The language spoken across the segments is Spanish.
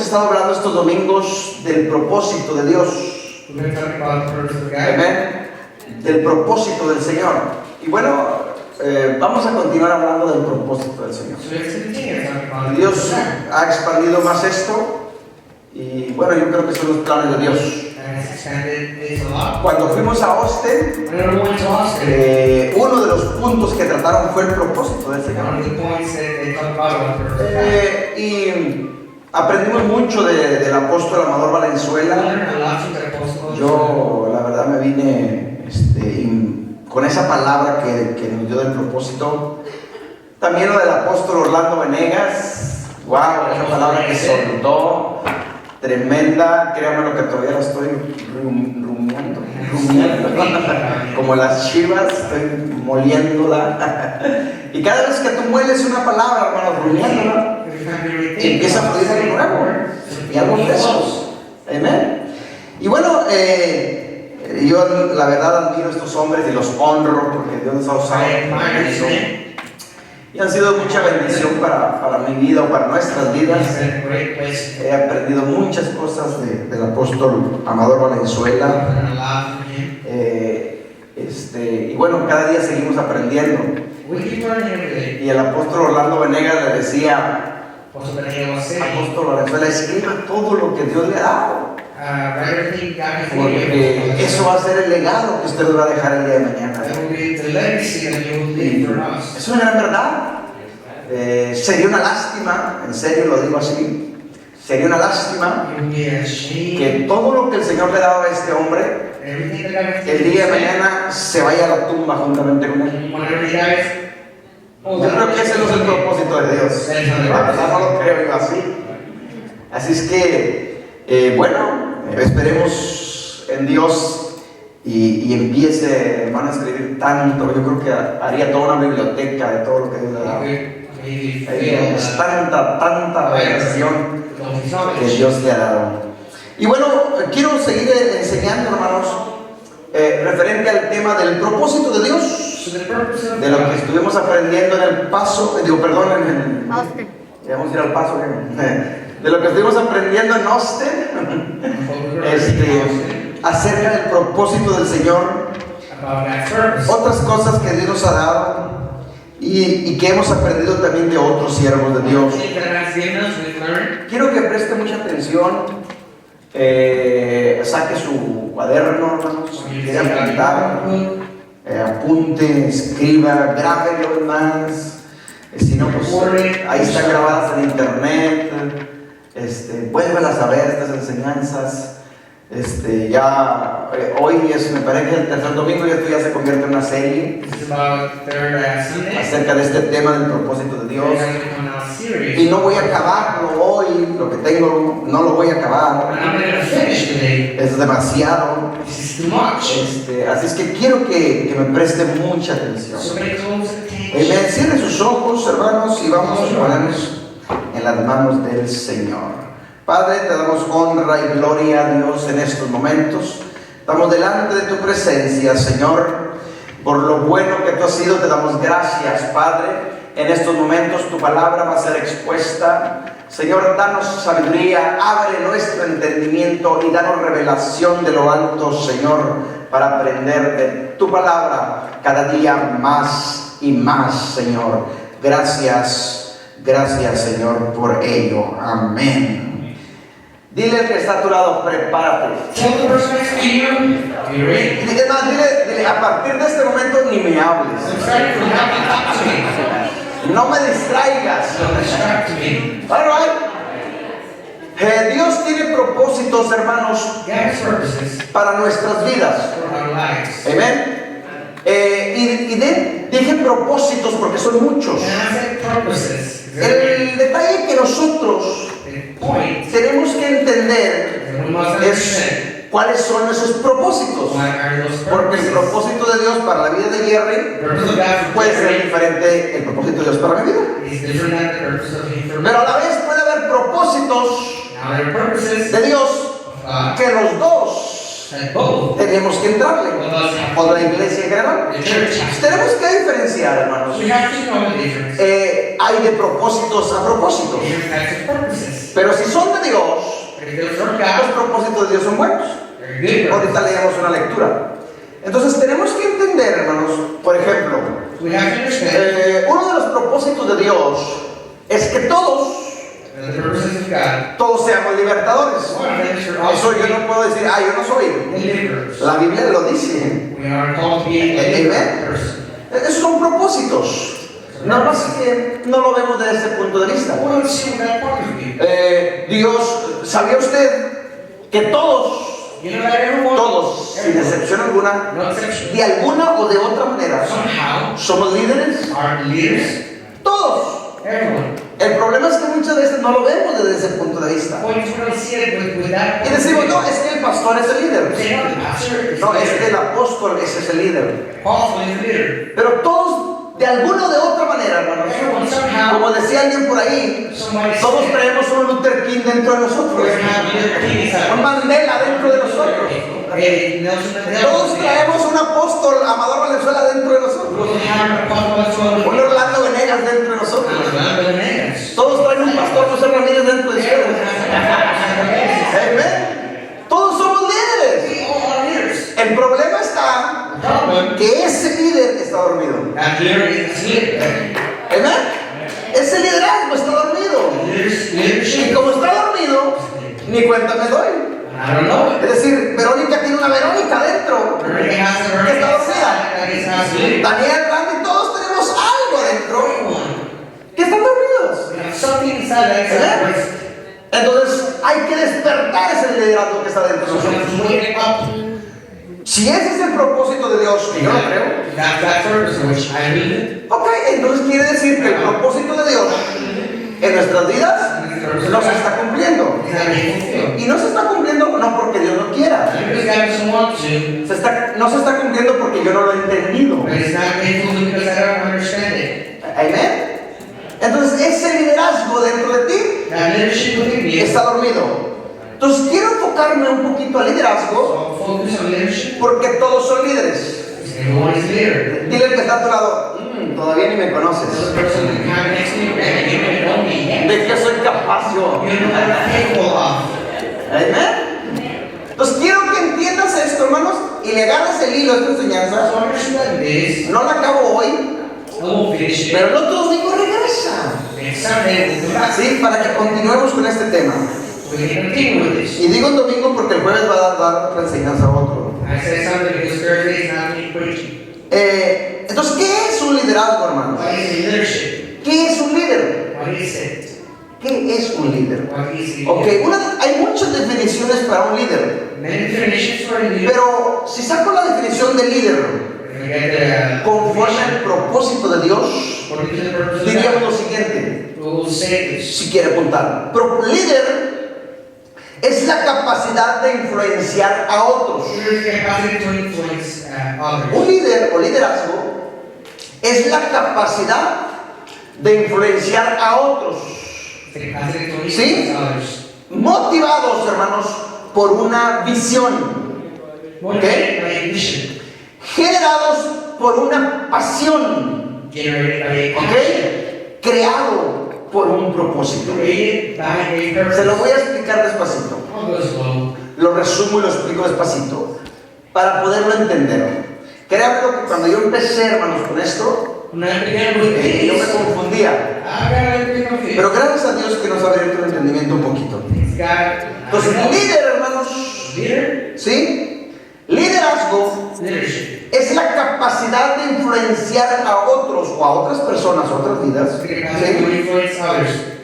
estado hablando estos domingos del propósito de Dios. Amén. Del propósito del Señor. Y bueno, vamos a continuar hablando del propósito del Señor. Dios ha expandido más esto. Y bueno, yo creo que son los planes de Dios. Cuando fuimos a Austin, uno de los puntos que trataron fue el propósito del Señor. Y aprendimos mucho del apóstol Amador Valenzuela. Yo, la verdad, me vine con esa palabra que nos dio del propósito. También lo del apóstol Orlando Venegas. Wow, esa palabra que soltó. Tremenda, créanme lo que todavía la estoy rumiando, como las chivas, estoy moliéndola. Y cada vez que tú mueles una palabra, hermano, rumiándola, empieza a fluir algo nuevo y algo fresco. Amén. Y bueno, yo la verdad admiro a estos hombres y los honro porque Dios los ha usado mucho. Y han sido mucha bendición para mi vida o para nuestras vidas. He aprendido muchas cosas del apóstol Amador Valenzuela. Y bueno, cada día seguimos aprendiendo. Y el apóstol Orlando Venegas le decía: apóstol Valenzuela, escriba todo lo que Dios le ha dado. Porque eso va a ser el legado que usted nos va a dejar el día de mañana. Es una gran verdad. Sería una lástima, en serio lo digo así, sería una lástima que todo lo que el Señor le ha dado a este hombre, el día de mañana se vaya a la tumba juntamente con él. Yo creo que ese no es el propósito de Dios. La verdad no lo creo yo así. Así es que, bueno, esperemos en Dios y empiece, hermano, a escribir tanto. Yo creo que haría toda una biblioteca de todo lo que Dios le ha dado. Es tanta revelación que Dios le ha dado. Y bueno, quiero seguir enseñando, hermanos, referente al tema del propósito de Dios, de lo que estuvimos aprendiendo en el paso, vamos a ir al paso, de lo que estuvimos aprendiendo en Austin, acerca del propósito del Señor, otras cosas que Dios nos ha dado y que hemos aprendido también de otros siervos de Dios. Quiero que preste mucha atención, saque su cuaderno, hermanos, si quiere apuntar, apunte, escriba, grábelo más. Si no, pues ahí están grabadas en internet. Vuélvelas a ver estas enseñanzas. Hoy me parece que el tercer domingo y esto ya se convierte en una serie acerca de este tema del propósito de Dios. Y no voy a acabarlo hoy, lo que tengo no lo voy a acabar. Es demasiado. Así es que quiero que me preste mucha atención. Cierre sus ojos, hermanos, y vamos a ponernos en las manos del Señor. Padre, te damos honra y gloria a Dios en estos momentos. Estamos delante de tu presencia, Señor, por lo bueno que tú has sido. Te damos gracias, Padre. En estos momentos tu palabra va a ser expuesta. Señor, danos sabiduría, abre nuestro entendimiento y danos revelación de lo alto, Señor, para aprender de tu palabra cada día más y más, Señor. Gracias, Señor, por ello. Amén. Dile al que está a tu lado, prepárate. Dile, a partir de este momento ni me hables. No me distraigas. All right. Dios tiene propósitos, hermanos, para nuestras vidas. Amén. Dije propósitos porque son muchos. El detalle que nosotros tenemos que entender es cuáles son esos propósitos, porque el propósito de Dios para la vida de Jerry puede ser diferente el propósito de Dios para mi vida, pero a la vez puede haber propósitos de Dios que los dos tenemos que entrarle, o la iglesia en general. Tenemos que diferenciar, hermanos. Hay de propósitos a propósitos, pero si son de Dios, Los propósitos de Dios son buenos. Ahorita leemos una lectura. Entonces tenemos que entender, hermanos, por ejemplo, uno de los propósitos de Dios es que todos seamos libertadores. Eso yo no puedo decir, yo no soy. La Biblia lo dice. Esos son propósitos. Nada más que no lo vemos desde ese punto de vista. Dios, ¿sabía usted que todos, sin excepción alguna, de alguna o de otra manera, somos líderes? Todos. El problema es que muchas veces no lo vemos desde ese punto de vista. Y decimos, no, es que el pastor es el líder. No, es que el apóstol es el líder. Pero todos, de alguna o de otra manera, hermanos, como decía alguien por ahí, todos traemos un Luther King dentro de nosotros, un Mandela dentro de nosotros. Todos traemos un apóstol Amador Valenzuela dentro de nosotros, un Orlando Venegas dentro de nosotros. Todos traen un pastor José Ramírez dentro de ustedes. Todos somos líderes. El problema está que ese líder está dormido. Ese liderazgo está dormido. Y como está dormido, ni cuenta me doy. Es decir, Verónica tiene una Verónica dentro que está dormida. Daniel, Randy, todos tenemos algo dentro que están dormidos. Entonces hay que despertar ese liderazgo que está dentro de nosotros. Si ese es el propósito de Dios, que yo lo creo, ok, entonces quiere decir que el propósito de Dios en nuestras vidas no se está cumpliendo. Y no se está cumpliendo no porque Dios no quiera. No se está cumpliendo porque yo no lo he entendido. Amén. Entonces ese liderazgo dentro de ti está dormido. Entonces quiero enfocarme un poquito al liderazgo porque todos son líderes. Dile al que está a tu lado, todavía ni me conoces. ¿De qué soy capaz yo? Amén. Entonces quiero que entiendas esto, hermanos, y le agarres el hilo a esta enseñanza. No la acabo hoy, pero no todos digo regresa. Sí, para que continuemos con este tema. Y digo el domingo porque el jueves va a dar otra enseñanza a otro. Entonces, ¿qué es un liderazgo, hermanos? ¿Qué es un líder? ¿Qué es un líder? Hay muchas definiciones para un líder. Pero si saco la definición de líder conforme al propósito de Dios, diríamos lo siguiente, si quiere apuntar. Pero líder es la capacidad de influenciar a otros. Un líder o liderazgo es la capacidad de influenciar a otros. ¿Sí? Motivados, hermanos, por una visión. ¿Okay? Generados por una pasión. ¿Okay? Creado por un propósito. Se lo voy a explicar despacito. Lo resumo y lo explico despacito para poderlo entender. Créanme que cuando yo empecé, hermanos, con esto, yo me confundía. Pero gracias a Dios que nos ha abierto el entendimiento un poquito. Entonces, líder, hermanos, ¿sí? Liderazgo es la capacidad de influenciar a otros o a otras personas, a otras vidas. ¿Sí?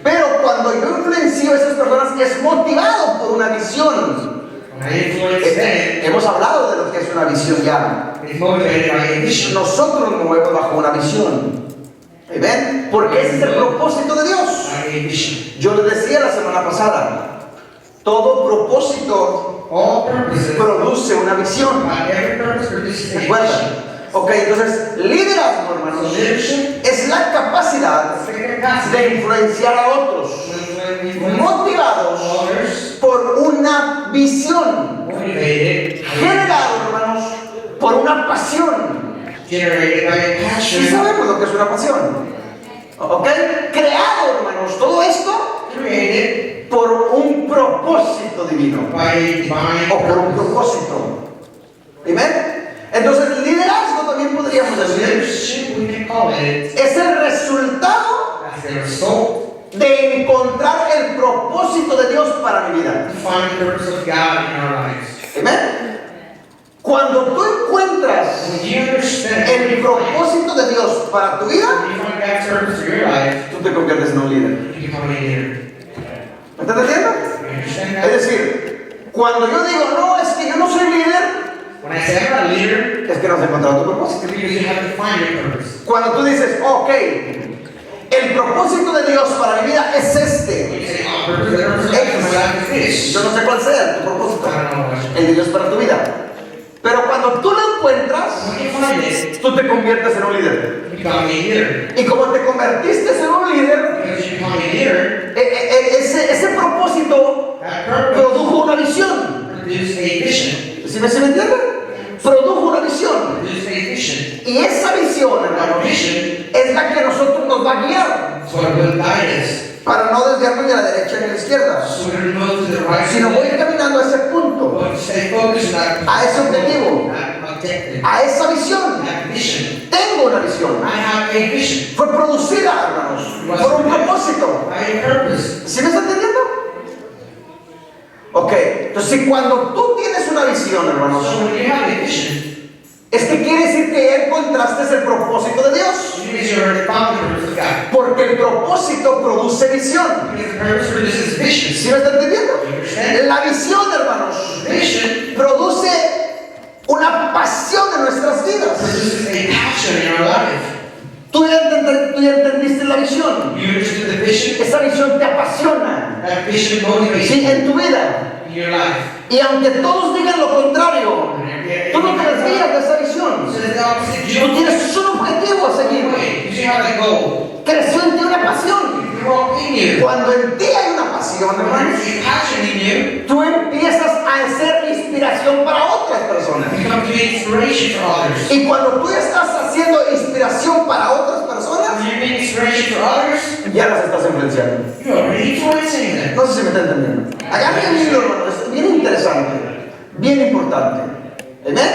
Pero cuando yo influencio a esas personas es motivado por una visión. Hemos hablado de lo que es una visión ya. Nosotros nos movemos bajo una visión. ¿Ven? Porque ese es el propósito de Dios. Yo les decía la semana pasada, todo propósito produce una visión. ¿Recuerdan? Ok, entonces, liderazgo, hermanos, es la capacidad de influenciar a otros, motivados por una visión, generado, hermanos, por una pasión. Y sabemos lo que es una pasión. Ok, creado, hermanos, todo esto created por un propósito divino. by a divine O por un purpose. propósito. ¿Amén? Entonces, liderazgo también podríamos decir Leadership, we can call it, es el resultado as the result de encontrar el propósito de Dios para mi vida. to find the purpose of God in our lives. ¿Amén? Cuando tú encuentras When you understand el propósito de Dios para tu vida, when you find God's purpose for your life, tú te conviertes en un líder. you become a leader. ¿Me estás entendiendo? You understand Es that? decir, cuando yo digo, no, es que yo no soy líder, When I say I'm not a leader, es que no has encontrado tu propósito. it's because you have to find your purpose. Cuando tú dices, ok, el propósito de Dios para mi vida es When este. you say, oh, purpose, the purpose of my life is this. Yo no sé cuál sea tu propósito, I don't know what el de Dios para tu vida. Pero cuando tú lo encuentras, When you find it, tú te conviertes en un líder. you become a leader. Y como te convertiste en un líder, Because you become a leader, ese propósito that purpose produjo una visión. produces a vision. ¿Sí me entienden? Produjo una visión. Produces a vision. Y esa visión, hermano, That vision es la que a nosotros nos va a guiar is what will guide us. para no desviarnos de la derecha ni a la izquierda, So we're going to move to the right sino voy side. caminando a ese punto, But stay focused on a ese objetivo, that objective, a esa visión. that vision. Tengo una visión. I have a vision. Fue producida, hermanos, por un propósito. I have a purpose. ¿Sí me está entendiendo? Ok, entonces si cuando tú tienes una visión, hermanos, So when you have a vision, es que quiere decir que ya encontraste el propósito de Dios. it means you already found the purpose of God. Porque el propósito produce visión. Because the purpose produces vision. ¿Sí me está entendiendo? You understand? La visión, hermanos, Vision produce una pasión en nuestras vidas. produces a passion in our life. Tú ya entendiste la visión. You understood the vision? Esa visión te apasiona. That vision motivates Sí, you en tu vida. in your life. Y aunque todos digan lo contrario, tú no te desvías de esa visión. So the opposite, you Tú don't tienes un objetivo a seguir. wait. You have a goal. Creció en ti una pasión. You grow in you. Cuando en ti hay una pasión, When hermanos, there's a passion in you, tú empiezas a ser inspiración para otras personas. you become to be inspiration for others. Y cuando tú estás haciendo inspiración para otras personas, When you're being inspiration for others, ya las estás influenciando. you're already influencing them. No sé si me está entendiendo. Allá hay un libro, hermano, es bien interesante, bien importante. ¿Amén?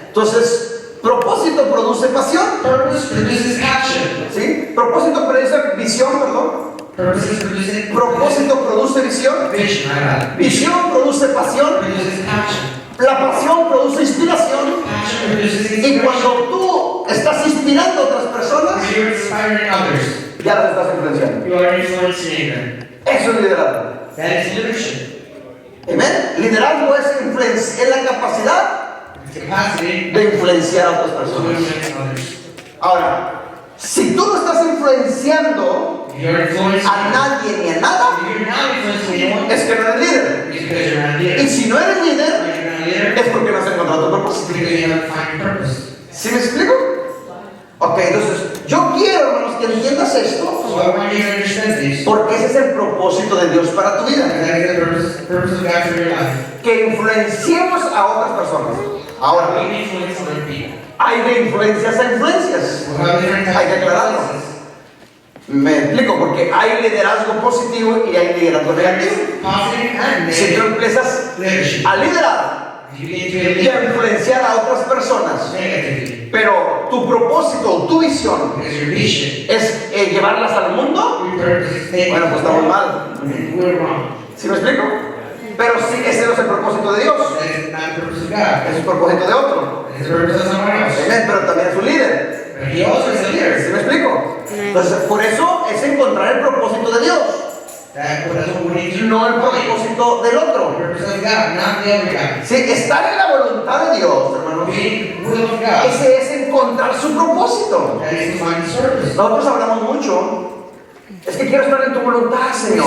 Entonces, propósito produce pasión. Purpose produces action. ¿Sí? Propósito produce visión, perdón. Purpose produces Propósito produce visión. vision, right? Visión produce pasión. Produces action. La pasión produce inspiración. Passion produces Y inspiration. cuando tú estás inspirando a otras personas, When you're inspiring others, ya las estás influenciando. you are influencing them. Eso es liderazgo. That is leadership. ¿Amén? Liderazgo es la capacidad It's capacity de influenciar a otras to personas. influence others. Ahora, si tú no estás influenciando If you're influencing, a nadie ni a nada, if you're not influencing anyone, es que no eres líder. it's because you're not a leader. Y si no eres líder, If you're not a leader, es porque no has encontrado tu it's propósito. because you haven't found your purpose. ¿Sí me explico? Ok, entonces, yo quiero, hermanos, que entiendas esto, So I want you to understand this. porque ese es el propósito de Dios para tu vida. That is the purpose of God for your life. Que influenciemos a otras personas. Ahora, We need to influence other people. hay de influencias a influencias. We'll have different Hay que types of aclararlo. influences. Me explico, porque hay liderazgo positivo y hay liderazgo negativo. Positive and Si tú negative empiezas leadership. a liderar If you begin to y a lead influenciar a otras personas, negatively, pero tu propósito, tu visión because your vision, es llevarlas al mundo, your purpose is taken. bueno, pues estamos mal. We're wrong. ¿Sí me explico? Pero sí, ese no es el propósito de Dios, That is not the purpose of God. es el propósito de otro. It's the purpose of someone else. Amén, pero también es un líder. But he also is a ¿Sí leader. me explico? Entonces, por eso es encontrar el propósito de Dios, That's what we need to no el find. propósito del The otro. purpose of God, not the other God. Sí, estar en la voluntad de Dios, hermanos, Being the will of God. ese es encontrar su propósito. That is to find His purpose. Nosotros hablamos mucho. Es que quiero estar en tu voluntad, Señor.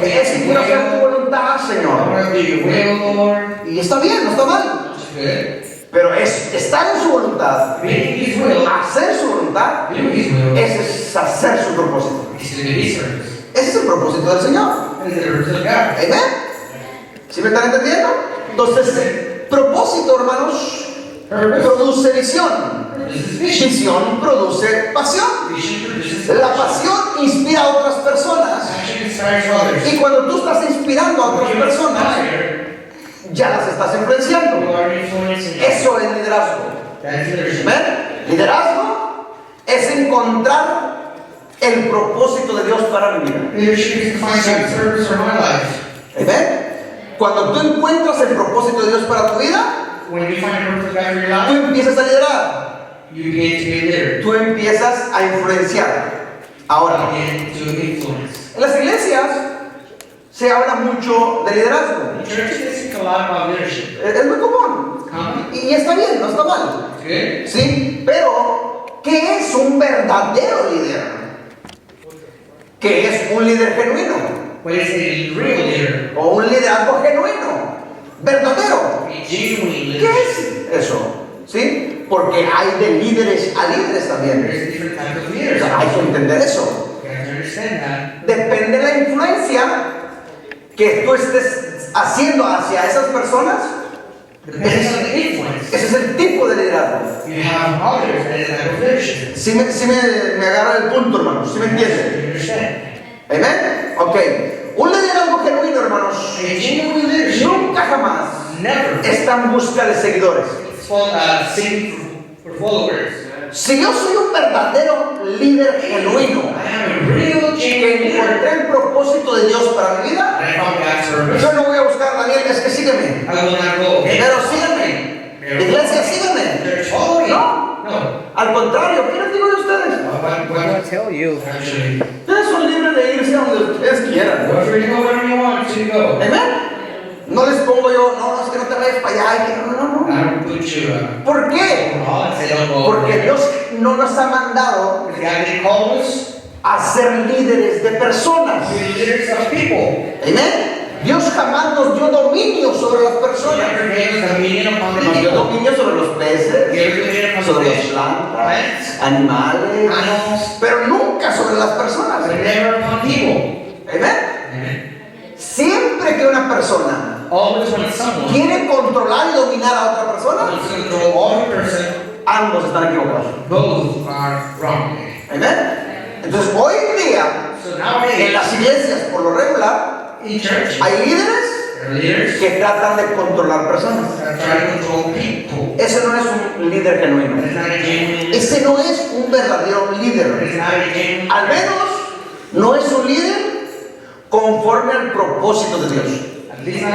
Es que quiero hacer tu voluntad, I Señor. want to do your will, Lord. Y está bien, no está mal. Which is good. Pero es estar en su voluntad, Being His will, hacer su voluntad, doing His will, ese es hacer su propósito. is to do His purpose. Ese es el propósito del Señor. That is the purpose of God. ¿Amén? ¿Sí me están entendiendo? Entonces, propósito, hermanos, Purpose produce visión. Visión produce pasión. La pasión inspira a otras personas. Y cuando tú estás inspirando a otras personas, ya las estás influenciando. Eso es liderazgo. ¿Ven? Liderazgo es encontrar el propósito de Dios para mi vida. ¿Ven? Cuando tú encuentras el propósito de Dios para tu vida, tú empiezas a liderar. Tú empiezas a influenciar. Ahora, en las iglesias se habla mucho de liderazgo. Es muy común. Y está bien, no está mal. ¿Sí? Pero, ¿qué es un verdadero líder? ¿Qué es un líder genuino? O un liderazgo genuino, verdadero. ¿Qué es eso? ¿Sí? Porque hay de líderes a líderes también. O sea, hay que entender eso. Depende de la influencia que tú estés haciendo hacia esas personas. Ese es el tipo de liderazgo. Si me agarra el punto, hermanos. ¿Sí me entienden? ¿Amén? Ok. Un liderazgo genuino, hermanos, nunca jamás está en busca de seguidores. Si yo soy un verdadero líder genuino, que encontré el propósito de Dios para mi vida, yo no voy a buscar a Daniel, es que sígueme. Pero sígueme. Iglesia, sígueme. No. Al contrario, ¿qué les digo de ustedes? Ustedes son libres de irse a donde ustedes quieran. ¿Amén? No les pongo yo, no, es que no te vayas para allá. No. ¿Por qué? Porque Dios no nos ha mandado a ser líderes de personas. Amén. Dios jamás nos dio dominio sobre las personas. Nos dio dominio sobre los peces, sobre las plantas, animales, pero nunca sobre las personas. Amén. Siempre que una persona quiere controlar y dominar a otra persona, ambos están equivocados. Amén. Entonces hoy en día en las iglesias por lo regular hay líderes que tratan de controlar personas. Ese no es un líder genuino. Ese no es un verdadero líder. Al menos no es un líder conforme al propósito de Dios. Amén.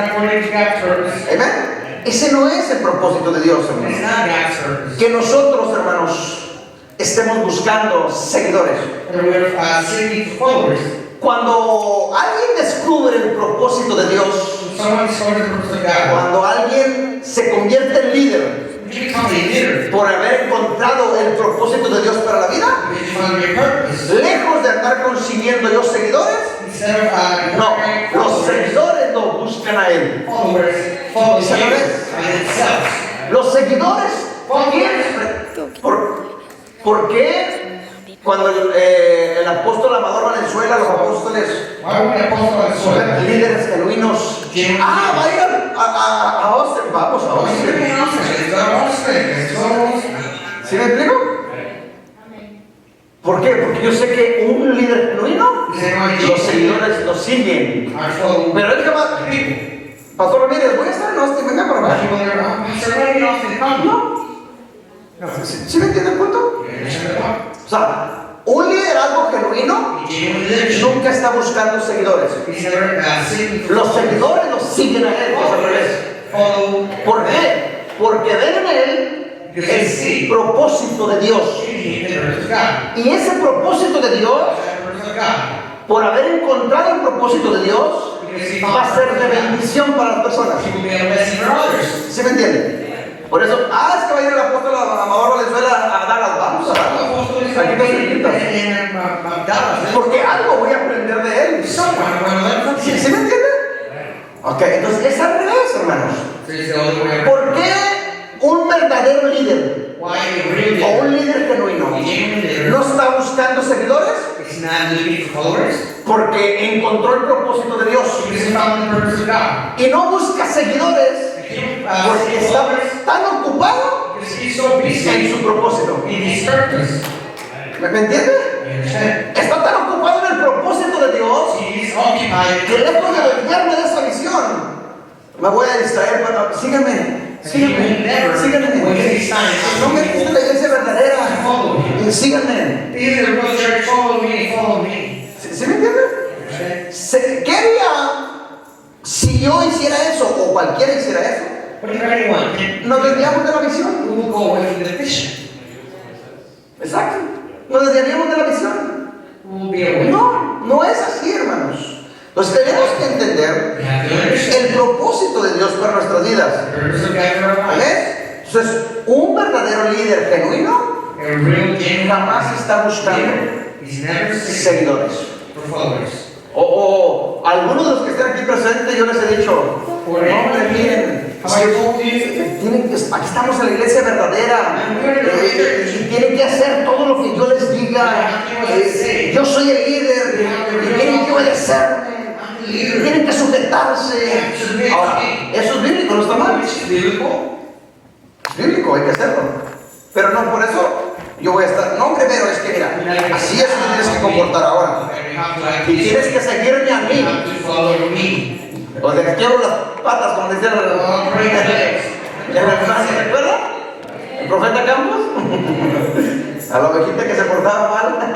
Ese no es el propósito de Dios, hermanos. Que nosotros, hermanos, estemos buscando seguidores. Cuando alguien descubre el propósito de Dios, cuando alguien se convierte en líder por haber encontrado el propósito de Dios para la vida, lejos de andar consiguiendo yo seguidores, no, los seguidores lo buscan a él. Los seguidores, ¿por qué? Cuando el apóstol Amador Valenzuela, los apóstoles, líderes genuinos, va a ir a Austin, vamos a Austin. ¿Sí me explico? ¿Por qué? Porque yo sé que un líder genuino, los seguidores lo siguen. Pero él jamás, Pastor Ramírez, voy a estar en Austin, venga para acá. No. ¿Sí me entiende el punto? O sea, un liderazgo genuino nunca está buscando seguidores. Los seguidores los siguen a él, al revés. ¿Por qué? Porque ven en él el propósito de Dios. Y ese propósito de Dios, por haber encontrado el propósito de Dios, va a ser de bendición para las personas. ¿Sí me entienden? Por eso, es que va a ir el apóstol Amador Valenzuela a Dallas. Vamos a Dallas. Porque algo voy a aprender de él. ¿Sí me entienden? Ok, entonces es al revés, hermanos. ¿Por qué un verdadero líder o un líder genuino no está buscando seguidores? Porque encontró el propósito de Dios. Y no busca seguidores porque está tan ocupado so busy en su propósito. in his purpose. ¿Me entiende? You understand? Está tan ocupado en el propósito de Dios He is occupied que lejos de desviarme de esa visión, me voy a distraer. Pero síganme, síganme, síganme. No me gusta la iglesia verdadera. Síganme. These are the real church. Follow me, follow me. ¿Sí me entienden? ¿Qué haría si yo hiciera eso o cualquiera hiciera eso? But if anyone Nos desviamos de la visión. we will go away from the vision. Exacto. Nos desviaríamos de la visión. We will be away. No, no es así, hermanos. Entonces tenemos que entender We have to understand el propósito de Dios para nuestras vidas. the purpose of God for our life. ¿Ves? Entonces, un verdadero líder genuino A real genuine jamás está buscando leader is never seeking seguidores. for followers. O algunos de los que están aquí presentes, yo les he dicho, no, hombre, miren, Have I told you? aquí estamos en la iglesia verdadera y tienen que hacer todo lo que yo les diga. Yo soy el líder y tienen que obedecerme. I'm the Y leader. tienen que sujetarse. Ahora, eso es bíblico, no está mal. Which is biblical. Es bíblico, hay que hacerlo. Pero no por eso yo voy a estar. No, hombre, pero es que mira, así es que tienes que comportar ahora. Y tienes que seguirme a You mí. have to follow me. O sea, que quiebro las patas, como decían Oh, break the legs. ¿se recuerda? ¿El profeta Campos? A la ovejita que se portaba mal,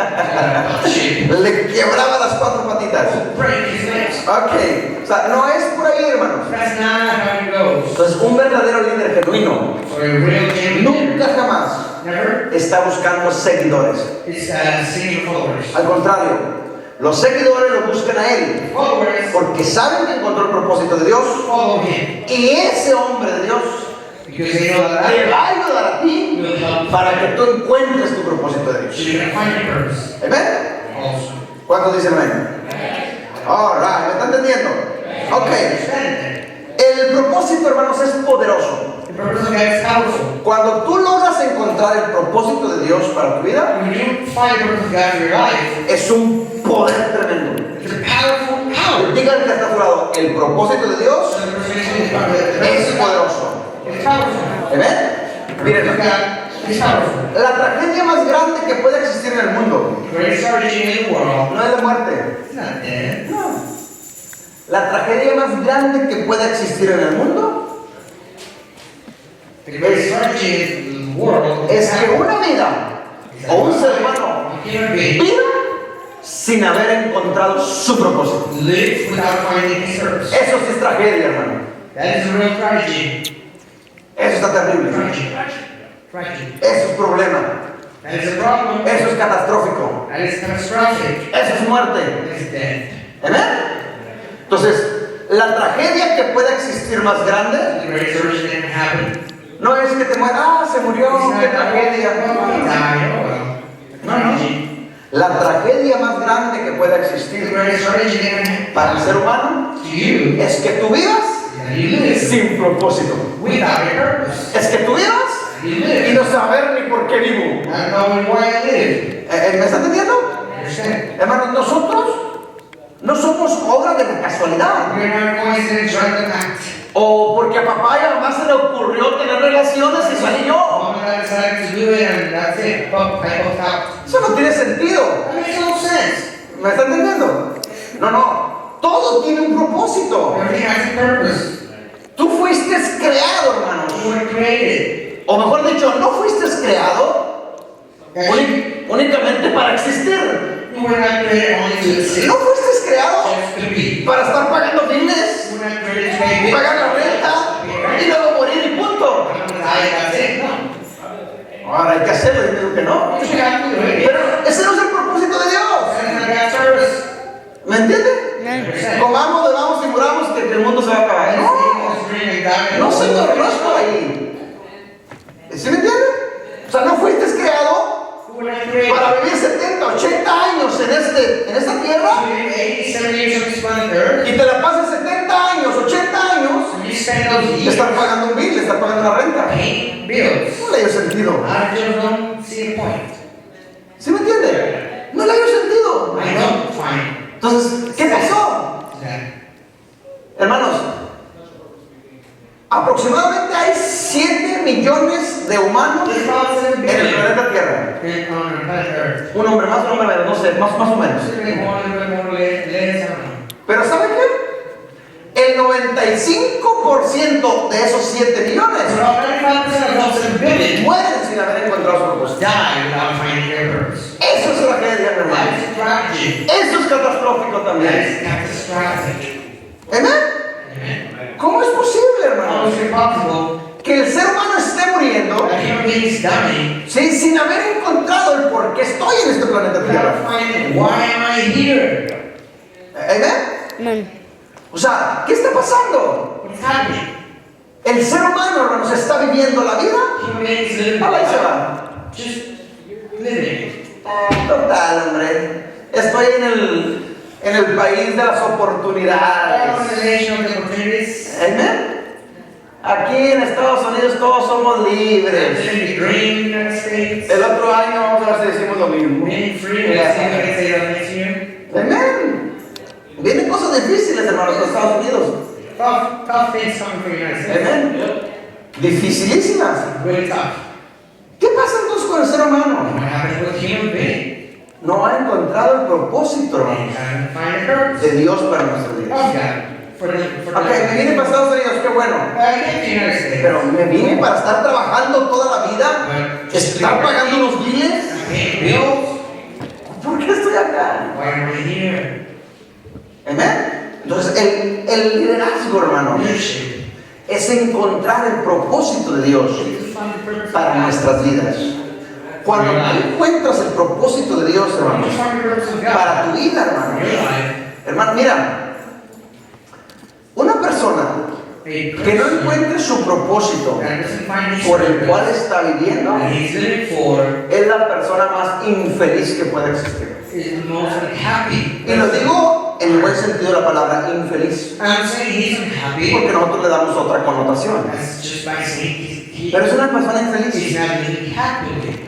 le quebraba las cuatro patitas. Break his legs. Ok, o sea, no es por ahí, hermanos. That's not how it goes. Entonces, un verdadero líder genuino For a real genuine nunca leader, jamás never está buscando seguidores. is seeking followers. Al contrario, los seguidores lo buscan a él Followers porque saben que encontró el propósito de Dios follow him y ese hombre de Dios because they know that te va a ayudar a ti will help para que tú encuentres tu propósito de so Dios. you can find your purpose ¿Amén? also. ¿Cuántos dicen amén? Alright, ¿me están entendiendo? Ok, el propósito, hermanos, es poderoso. The purpose of God is powerful. Cuando tú logras encontrar el propósito de Dios para tu vida, When you find the purpose of God for your life, es un poder tremendo. it's a powerful power. Díganle que está a tu lado, el propósito de Dios So the purpose of es God poderoso. is powerful. ¿Amén? The Miren, purpose of God is powerful. la tragedia más grande que puede existir en el mundo The greatest tragedy in the world no es la muerte. is not death. No. La tragedia más grande que puede existir en el mundo The greatest tragedy in the world es que una vida o un ser humano a human being viva sin haber encontrado su propósito. lives without finding his purpose. Eso sí es tragedia, hermano. That is a real tragedy. Eso está terrible. Tragedy. Eso es problema. That is a problem. Eso es catastrófico. That is catastrophic. Eso es muerte. That is death. ¿Amén? Entonces, la tragedia que pueda existir más grande The greatest tragedy that can happen. no es que te muera, se murió, qué tragedia. No, no. La tragedia más grande que pueda The existir greatest tragedy that can para el happen ser humano to you es que tú vivas is that you live sin propósito. without a purpose. Es que tú vivas You y live no saber ni por qué vivo. not knowing why I live. ¿Me está entendiendo? Understand? Hermanos, nosotros no somos obra de la casualidad. We're not coincidence random act. O porque a papá y a mamá se le ocurrió tener relaciones y salí yo. Mom and dad decided to do it and that's it. But I popped out. Eso no tiene sentido. That makes no sense. ¿Me está entendiendo? No, no. Todo tiene un propósito. Everything has a purpose. Tú fuiste creado, hermanos. You were created. O mejor dicho, no fuiste creado únicamente para existir. You were not created only to exist. No fuiste creado Just to be. para estar pagando biles, You were not created to pay bills. pagar la renta y luego morir y punto. That's it. No. Ahora hay que hacerlo, yo digo que no. You should have to do it. Pero ese no es el propósito de Dios. That's not God's service. ¿Me entiende? Understand? Comamos, bebamos y muramos que el mundo se va a acabar. No, señor, no es por ahí. ¿Sí me entiende? O sea, no fuiste creado para vivir 70, 80 años en esta tierra y te la pasas 70 años, 80 años de estar pagando un bill, de estar pagando una renta. No le dio sentido. ¿Sí me entiende? No le dio sentido. Entonces, ¿qué pasó? Hermanos, aproximadamente hay 7 millones de humanos There's about 7 en el billion planeta Tierra. on planet Earth. Un hombre más, un hombre menos, no sé, más o menos. More, less, I don't know. Pero ¿sabe qué? El 95% de esos 7 millones So about 95% of those 7 billion mueren sin haber encontrado su propósito. die without finding their purpose. Eso es tragedia, mi hermano. That is tragedy. Eso es catastrófico That también. is catastrophic. ¿Amén? Amen. ¿Cómo es posible, How hermano? is it possible Que el ser humano esté muriendo that human beings dying sin haber encontrado el por qué estoy en este planeta without Tierra. finding why am I here? ¿Amén? O sea, ¿qué está pasando? What's happening? El ser humano, hermanos, está viviendo la vida. Human beings living Ahí se va. just living. Total, hombre. Estoy en el país de las oportunidades. Organization of the opportunities. Amén. Aquí en Estados Unidos todos somos libres. Living the dream in the United States. El otro año vamos a ver si decimos lo mismo. Being free. Let's see if I can say that next year. Amén. Vienen cosas difíciles, hermanos, en Estados Unidos. Tough things coming from the United States. Amén. Dificilísimas. Really tough. ¿Qué pasa entonces con el ser humano? What happens with human being? No ha encontrado el propósito, They hermanos, haven't found a purpose. de Dios para nuestras Of vidas. God. Ok, me vine para Estados Unidos, qué bueno. I came to the United States. Pero me vine para estar trabajando toda la vida, But estar pagando los biles. paying bills. ¿Por qué estoy acá? Why am I here? Amén. Entonces, el liderazgo, hermano, Leadership. es encontrar el propósito de Dios To find the purpose of para God. nuestras vidas. Cuando tú encuentras el propósito de Dios, To hermano, find the purpose of God. para tu vida, hermano. In your life. Hermano, mira, una persona que no encuentre su propósito that doesn't find his por el purpose cual está viviendo, that he's living for es la persona más infeliz que puede existir. is the most unhappy. Y lo digo en el buen sentido de la palabra infeliz, I'm saying he's unhappy. porque nosotros le damos otra connotación. That's just by saying Pero es una persona he's infeliz. not living happily.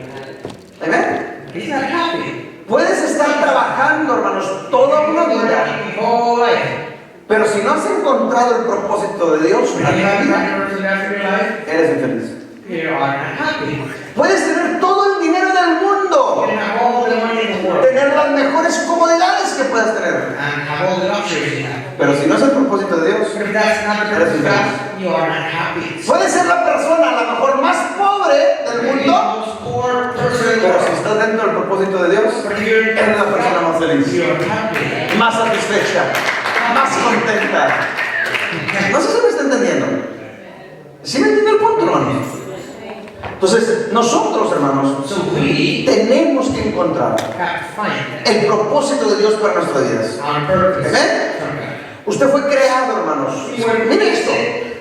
¿Amén? He's not happy. Puedes estar trabajando, hermanos, toda una vida, His whole life. pero si no has encontrado el propósito de Dios When para you tu have vida, that purpose of God for your life, eres infeliz. you are not happy. Puedes tener todo el dinero del You mundo, can have all the money in the world tener las mejores comodidades que puedas tener, and have all the luxuries you have. pero si no es el propósito de Dios, But if that's not the purpose of God, you are not happy. puedes ser la persona a lo mejor más pobre del You're the mundo, most poor person in the pero si world. estás dentro del propósito de Dios, But if you're eres la persona más feliz, you are happy. más satisfecha, más contenta. No sé si me está entendiendo. ¿Sí me entiende el punto, hermanos? Entonces, nosotros, hermanos, So we tenemos que encontrar have to find el propósito de Dios para nuestras vidas. our purpose Amén. from God. Usted fue creado, hermanos. Mire esto.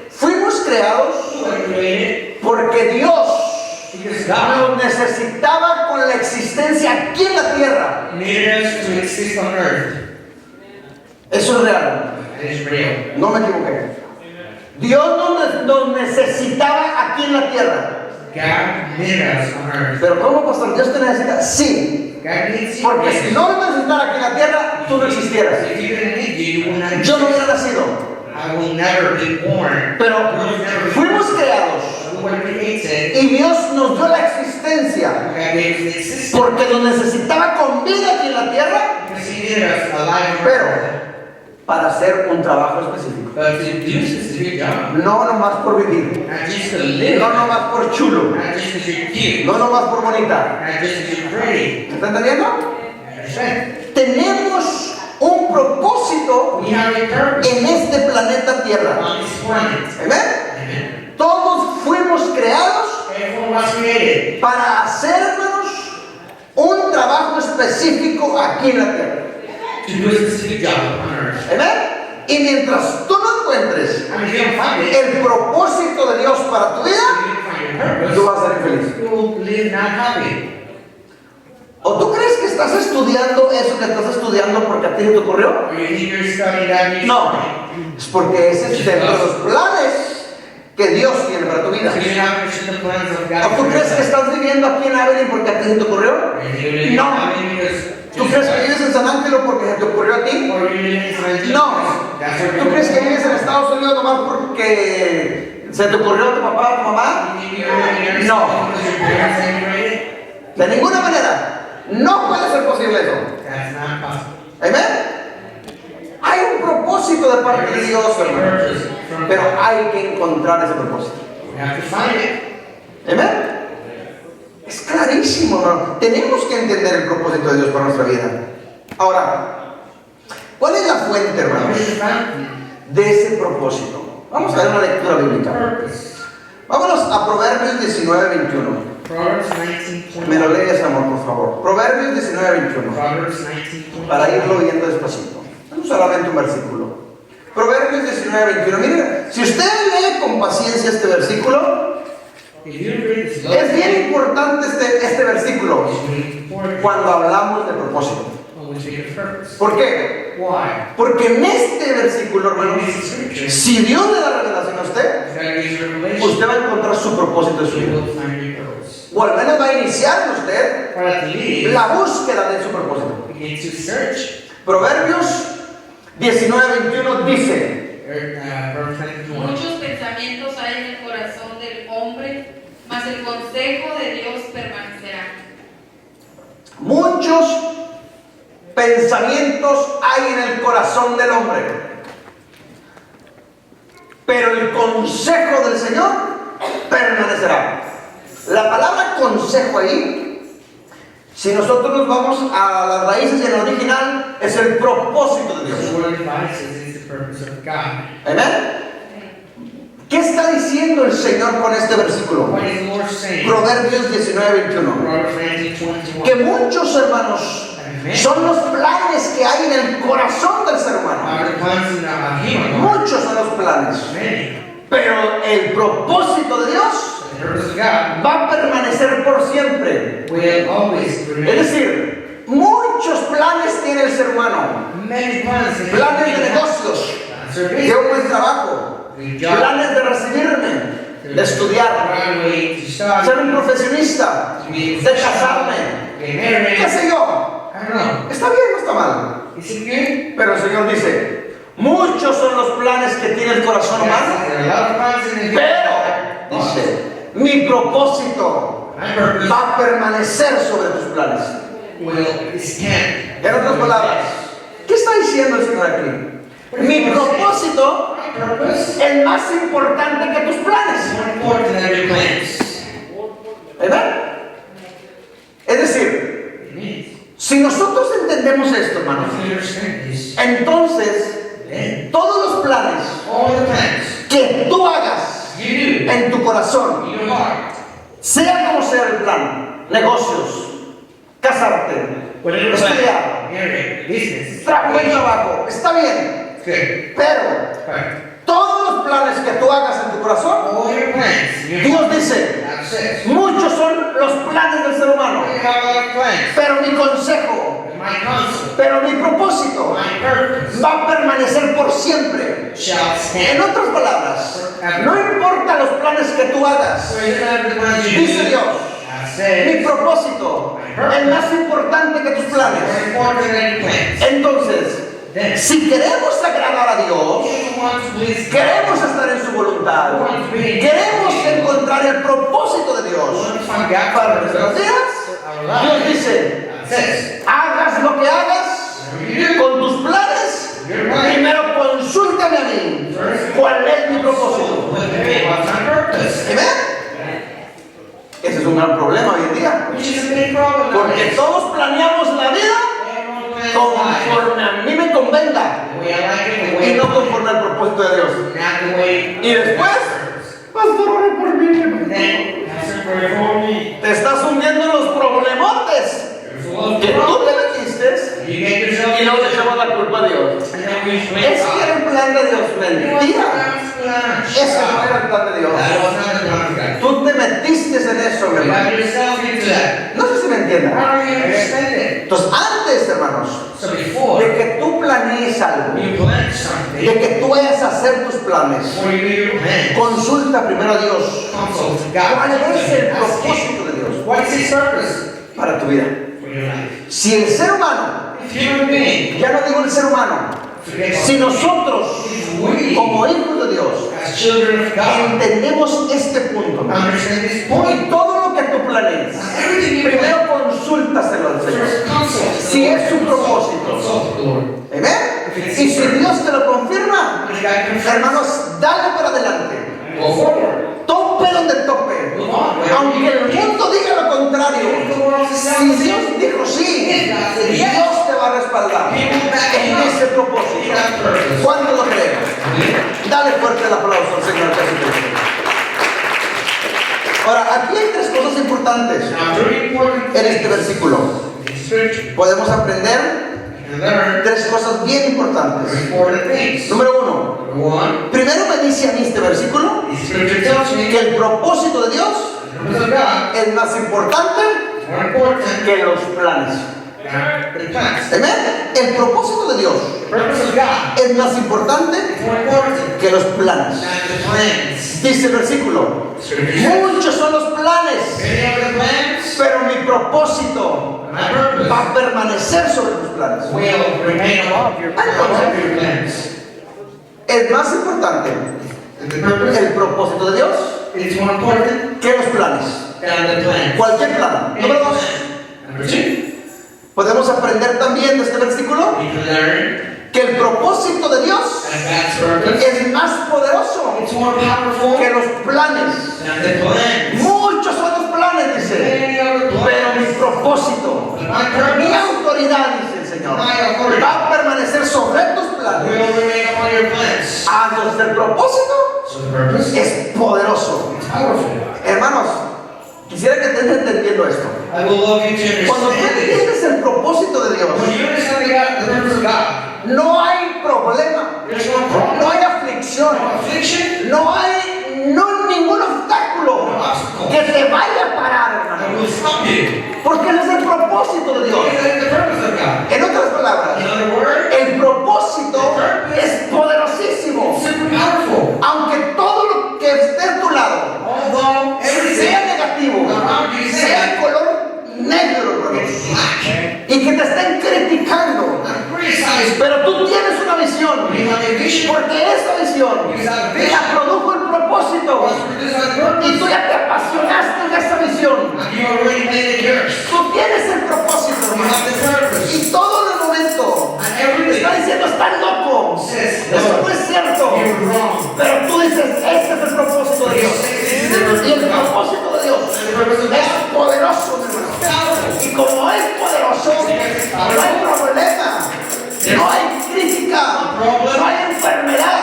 Fuimos creados You were created porque Dios because God nos necesitaba con la existencia aquí en la tierra. needed us to exist on earth. Eso es real. That is real. No me equivoqué. Dios nos necesitaba aquí en la tierra. God needed us on earth. Pero ¿cómo, pastor? ¿Dios te necesita? Sí. God needs you. Porque si no nos necesitara aquí en la tierra, tú no existieras. If He didn't need you, you would not Yo no exist. hubiera nacido. I will never be born. Pero fuimos creados We were created. y Dios nos dio la existencia God gave us the existence porque nos necesitaba con vida aquí en la tierra, because He needed us alive on pero earth. para hacer un trabajo específico. But to do a specific job, No nomás por vivir, not just to live, no nomás por chulo, not just because you're cute, no nomás por bonita. not just because you're pretty. ¿Me está entendiendo? Understand? Tenemos un propósito We have a purpose en este planeta Tierra. on this planet. ¿Amén? Amen. Todos fuimos creados Everyone was created para hacernos un trabajo específico aquí en la tierra. to do a specific job on earth. ¿Amén? Y mientras tú no encuentres I mean, if you don't find it, el propósito de Dios para tu if vida, you don't find your tú purpose, vas a ser infeliz. you will live not happy. ¿O tú crees que estás estudiando eso que estás estudiando porque a ti se te ocurrió? Or you think you're studying that new No, es porque ese es dentro de los planes que Dios tiene para tu vida. So you have the plans of God. ¿O tú crees que estás viviendo aquí en Abilene porque a ti se te ocurrió? Or you live in No. Abilene because ¿Tú crees que vives en San Ángelo porque se te ocurrió a ti? or you live in San Antonio No. because that's where ¿Tú crees que vives en Estados Unidos nomás porque ¿Se te ocurrió a tu papá o a tu mamá? No. De ninguna manera. No puede ser posible eso. Amén. Hay un propósito de parte de Dios, hermano. Pero hay que encontrar ese propósito. Amén. Es clarísimo, hermano. Tenemos que entender el propósito de Dios para nuestra vida. Ahora, ¿cuál es la fuente, hermanos, de ese propósito? Vamos a ver una lectura bíblica. Vámonos a Proverbios 19:21. Me lo lees, amor, por favor. Proverbios 19:21. Para irlo viendo despacito. Solamente un versículo. Proverbios 19:21. Miren, si usted lee con paciencia este versículo, es bien importante este versículo cuando hablamos de propósito. ¿Por qué? Porque en este versículo, hermanos, si Dios le da revelación a usted va a encontrar su propósito de su vida. O al menos va a iniciar en usted la búsqueda de su propósito. Proverbios 19:21 dice: muchos pensamientos hay en el corazón del hombre, mas el consejo de Dios permanecerá. Muchos pensamientos hay en el corazón del hombre, pero el consejo del Señor permanecerá. La palabra consejo ahí, si nosotros nos vamos a las raíces y en el original, es el propósito de Dios. Amén. ¿Qué está diciendo el Señor con este versículo? Proverbios 19:21. Que muchos, hermanos, son los planes que hay en el corazón del ser humano. Muchos son los planes. Pero el propósito de Dios va a permanecer por siempre. Es decir, muchos planes tiene el ser humano. Planes de negocios, de un buen trabajo, planes de recibirme, de estudiar, ser un profesionista, de casarme, qué sé yo. ¿Está bien o está mal? Pero el Señor dice: muchos son los planes que tiene el corazón humano, pero dice: mi propósito va a permanecer sobre tus planes. En otras palabras, ¿qué está diciendo el Señor aquí? Mi propósito es más importante que tus planes. ¿Verdad? Es decir, si nosotros entendemos esto, hermanos, entonces todos los planes que tú hagas en tu corazón, sea como sea el plan, negocios, casarte, estudiar, buen trabajo, está bien, pero todos los planes que tú hagas en tu corazón, Dios dice: muchos son los planes del ser humano, pero mi consejo, pero mi propósito va a permanecer por siempre. En otras palabras, no importa los planes que tú hagas, dice Dios, mi propósito es más importante que tus planes. Entonces, si queremos agradar a Dios, queremos estar en su voluntad, queremos encontrar el propósito de Dios para nuestras vidas, Dios dice: hagas lo que hagas con tus planes, primero consúltame a mí cuál es mi propósito. ¿Amén? Ese es un gran problema hoy en día, porque todos planeamos la vida conforme a mí me convenga y no conforme al propósito de Dios. Y después, pastor, ore por mí. Te estás hundiendo en los problemotes que tú te metiste y no le echamos la culpa a Dios. Ese era el plan de Dios. Mentira. Ese no era el plan de Dios. Tú te metiste en eso, mi hermano. No sé si me entienden. Entonces, antes, hermanos, de que tú planees algo, de que tú vayas a hacer tus planes, consulta primero a Dios. ¿Cuál es el propósito de Dios para tu vida? Si el ser humano, ya no digo el ser humano, si nosotros como hijos de Dios as children of God, entendemos este punto. understand this point. Y todo lo que tú planees, Everything you primero plan, consúltaselo al Señor. first consult. Si es su propósito. Consult the Lord. Amén. Y si Dios te lo confirma, If God confirms, hermanos, dale para adelante. go forward. Tope donde tope. Move on. Aunque el mundo diga lo contrario, The world is si Dios dijo sí, Dios te va a respaldar en ese propósito. ¿Cuándo lo crees? Dale fuerte el aplauso al Señor Jesucristo. Ahora, aquí hay tres cosas importantes Now, very important en este versículo. in Scripture. Podemos aprender And learn tres cosas bien importantes. very important things. Número uno, Number one, primero me dice a mí este versículo the Scripture tells me que el propósito de Dios the purpose of God es más importante is more important que los planes. than the plans. Amén. El propósito de Dios The purpose of God es más importante is more important que los planes. than the plans. Dice el versículo, Scripture says, muchos son los planes, many are the plans, pero mi propósito my purpose va a permanecer sobre tus planes. will remain above your plans. Es más importante And the purpose el propósito de Dios is more important que los planes. than the plans. Cualquier plan. Número dos, Number two, podemos aprender también de este versículo we can learn que el propósito de Dios that God's purpose es más poderoso is more powerful que los planes. than the plans. Muchos son los planes, dice, Many are the pero mi plans. propósito, My mi purpose autoridad, dice el Señor, My authority. va a permanecer sobre tus planes. will remain upon your plans. Entonces el propósito So the purpose es poderoso. is powerful. Hermanos, quisiera que estés entendiendo esto. I will love you to Cuando tú understand this. entiendes el propósito de Dios, When you understand the purpose of God, no hay problema, there's no problem, no hay aflicción, no affliction, no hay ningún obstáculo no obstacle que te vaya a parar, that hermano. will stop you. Porque ese es el propósito de Dios. That is the purpose of God. En otras palabras, In other words, el propósito es poderosísimo. it's super powerful. Aunque todo lo que esté a tu lado Although everything sea negativo, around you is sea color negro, hermano, it's black y que te estén criticando, and criticized, pero tú tienes una visión, you have a vision porque esa visión la produjo el propósito was produced by the y purpose, tú ya te apasionaste en esa visión. and you already made it yours. Tú tienes el propósito, You hermano, have the purpose, y todo en el momento and te everything está diciendo, estás loco, says, eso no no, es cierto, you're wrong. pero tú dices, este es el propósito de Dios, y el propósito de Dios And the purpose of es God poderoso, hermano. is powerful. Y como es poderoso, no hay problema, no hay crítica, no hay enfermedad,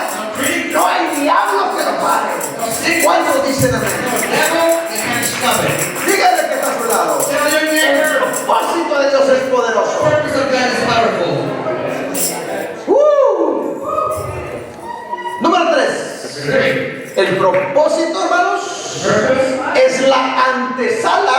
no hay diablo que lo pare. ¿Cuántos dicen amén? Devil, you can't stop it. Dígale que está a su lado. Tell your El neighbor, propósito de Dios es the poderoso. purpose of God is powerful. Número 3. Three, El propósito, hermanos, purpose es la antesala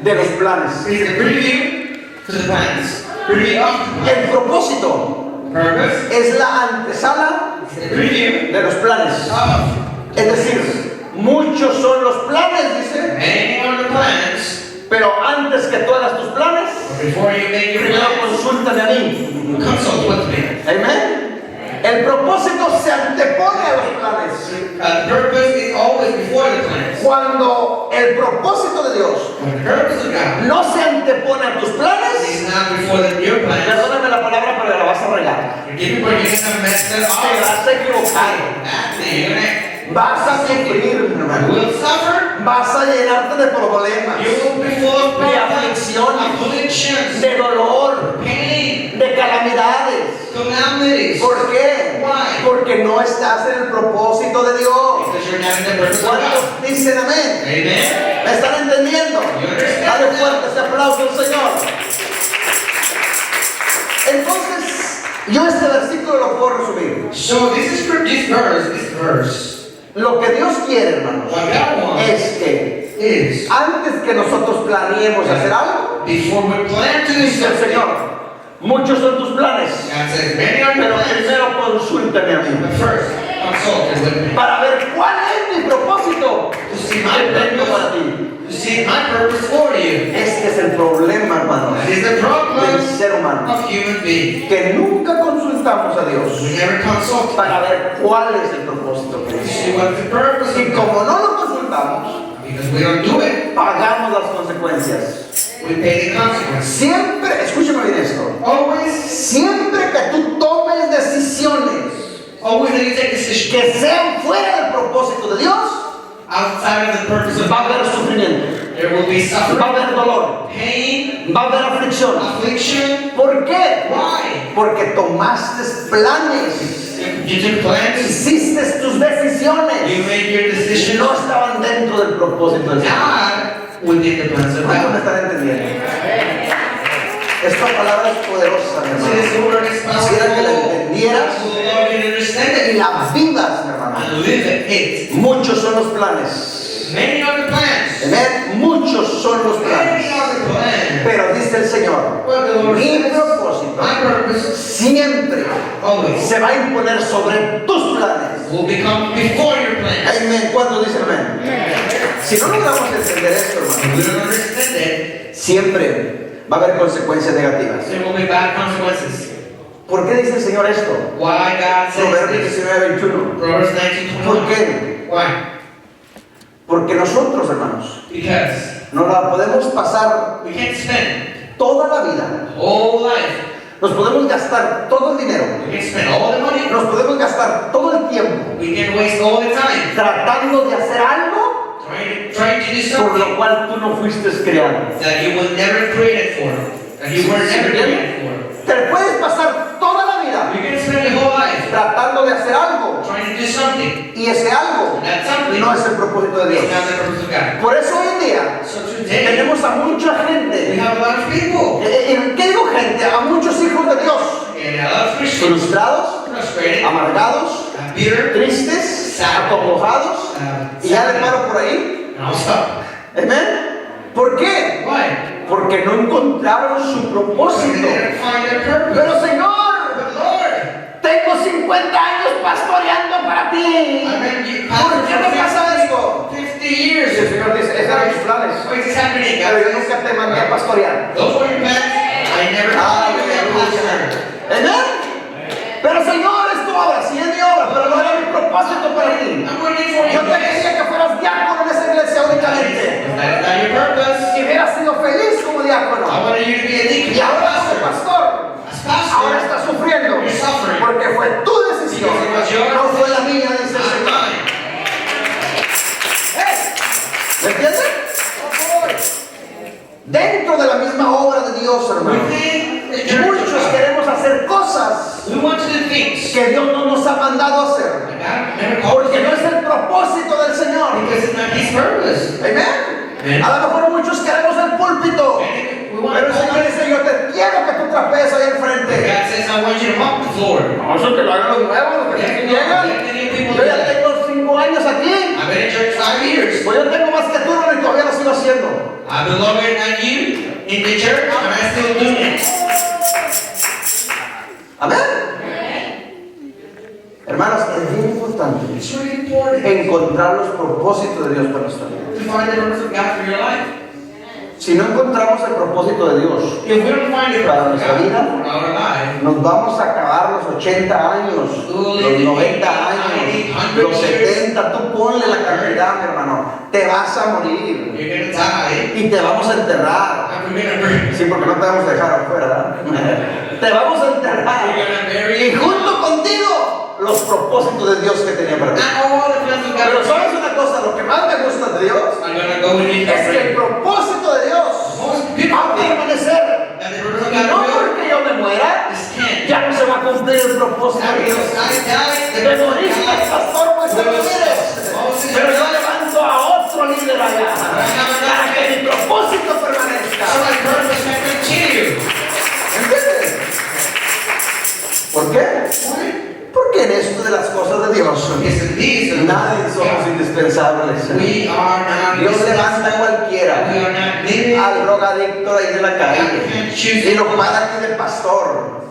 de los planes. is a preview to the plans. Preview of the El propósito plans. Purpose es la antesala is a preview de los planes. of. Es decir, muchos son los planes, dice, Many are the plans. pero antes que tú hagas tus planes, Before you make your primero plans, consúltame a mí. consult with me. Amén. El propósito se antepone a los planes. The purpose is always before the plans. Cuando el propósito de Dios When the purpose of God no se antepone a tus planes, is not before your plans, perdóname la palabra, pero la vas a regar. you're giving where you're gonna mess that Te up. vas a equivocar. You're gonna Vas a sufrir, you hermano. will suffer. Vas a llenarte de problemas, You will be full of de problems, aflicciones, afflictions, de dolor, pain, de calamidades. calamities. ¿Por qué? Why? Porque no estás en el propósito de Dios. Because you're not in the purpose of God. ¿Cuántos dicen amén? Amen. ¿Me están entendiendo? Dale fuerte ese aplauso al Señor. Entonces, yo este versículo lo puedo resumir. So this verse, Lo que Dios quiere, hermanos, what God wants es que is antes que nosotros planeemos hacer algo, before we plan to do dice el something, Señor, muchos son tus planes, God says, many are pero your plans, primero consúltame a but mí first consult with me para ver cuál es mi propósito to see que my tengo para purpose, ti. to see my purpose for you. Este es el problema, hermanos, That is the problem del ser humano. of human beings. Que nunca consultamos a Dios We never consult para ver cuál es el propósito que to see dice. what the purpose Y of como no lo consultamos, because we don't do it, pagamos las consecuencias. we pay the consequences. Siempre, escúchame bien esto, Always siempre que tú tomes decisiones that you take decisions que sean fuera del propósito de Dios, outside of the purpose of va a haber sufrimiento, there will be va a suffering, haber dolor, pain, va a haber aflicción. affliction. ¿Por qué? Why? Porque tomaste planes, You took plans, hiciste tus decisiones you made your y decisions no estaban dentro del propósito de Dios. not within the plans of ¿Cuántos me God. están entendiendo? Esta palabra es poderosa, mi So this hermano. word is Quisiera que la powerful. entendieras I would love you to understand y it la vivas, mi hermano. and live it. Muchos son los planes. Many are the plans. Amén. Muchos son los Many planes. are the plans. Pero dice el Señor, But the Lord mi says, propósito my purpose siempre always se va a imponer sobre tus planes. will become before your plans. Amén. ¿Cuántos dicen amén? Si no logramos entender esto, If hermano, we don't understand it, siempre va a haber consecuencias negativas. there will be bad consequences. ¿Por qué dice el Señor esto? Why God says Proverbios this? 19:21. Proverbs 19:21. ¿Por qué? Why? Porque nosotros, hermanos, Because nos la podemos pasar we can't spend toda la vida. the whole life. Nos podemos gastar todo el dinero. We can spend all the money. Nos podemos gastar todo el tiempo We can waste all the time tratando de hacer algo trying to do por lo something cual tú no fuiste creado. that you were never created for. That you were ¿Sí never entiende? created for. Te puedes pasar toda la vida We can spend the whole life tratando de hacer algo trying to do something. y ese algo That something no es el propósito de Dios. is not the purpose of God. Por eso hoy en día So today, tenemos a mucha we gente. have a lot of people. ¿Qué digo gente? A muchos hijos de Dios. And a lot of Christians Frustrados, frustrated, amargados, bitter, tristes, Sad. acongojados. Y ya le paro por ahí. and I'll stop. Amén. ¿Por qué? Why? Porque no encontraron su Because they propósito. didn't find their purpose. Pero Señor, But Lord, tengo 50 años pastoreando para ti. I've been you ¿Por qué me pasa esto? 50 Y years. el Señor dice, esos eran mis planes. What is happening? Pero yo nunca te mandé a pastorear. Those were your plans. I never called you a pastor. Amén. Pero Señor, es tu obra, sí es mi obra, pero no era mi propósito para ti. I'm waiting for Yo you. te quería que fueras diácono en esa iglesia únicamente. That is not your purpose. Y hubieras sido feliz como I diácono. wanted you to be a deacon. Y ahora como pastor, As pastor, ahora estás sufriendo. you're suffering. Porque fue tu decisión, no fue la mía, dice el Not Señor. mine. ¿Me entiendes? Dentro de la misma obra de Dios, hermano, Within the church of muchos God, queremos hacer cosas we want to do things que Dios no nos ha mandado a hacer. that God never called us Porque no to es el propósito del Señor. do because it's not His purpose. Amén. A lo mejor muchos queremos el púlpito. And we want Pero to el Señor dice, yo te quiero que tú trapees ahí enfrente. God says, I want you to mop the floor. No, eso que lo hagan los nuevos, los que recién llegan. Yo ya tengo 5 años aquí. I've been in church 5 years. Pues yo tengo más que tú, y todavía lo sigo haciendo. I've been longer than you in the church, and I'm still doing it. Amén. Hermanos, es bien importante It's really important encontrar los propósitos de Dios para nuestra vida. to find the purpose of God for your life. Si no encontramos el propósito de Dios, If we don't find the Para purpose of nuestra vida, God for our life, nos vamos a acabar los 80 años, los 90 años, los 70. Tú ponle la cantidad, mi hermano. Te vas a morir you're gonna die, y te vamos a enterrar. and we're gonna bury Sí, porque no te vamos a dejar afuera, ¿verdad? Te vamos a enterrar. We're gonna bury Y you. junto contigo, los propósitos de Dios que tenía para ti. Not all the plans of Pero God ¿sabes una cosa? Lo que más me gusta de Dios are gonna go with you. es que el propósito de Dios va a permanecer. And the purpose of Y no God will porque yo me muera, stand. ya no se va a cumplir el propósito de Dios. Te moriste, pastor, pues te mires. Pero yo levanto a otro líder allá para que mi propósito permanezca. So my purpose can continue. ¿Entiendes? ¿Por qué? Porque en esto de las cosas de Dios, Because in these, nadie somos indispensables. we are not Dios levanta a cualquiera, we are not living. al drogadicto ahí de la calle, y lo para aquí de pastor,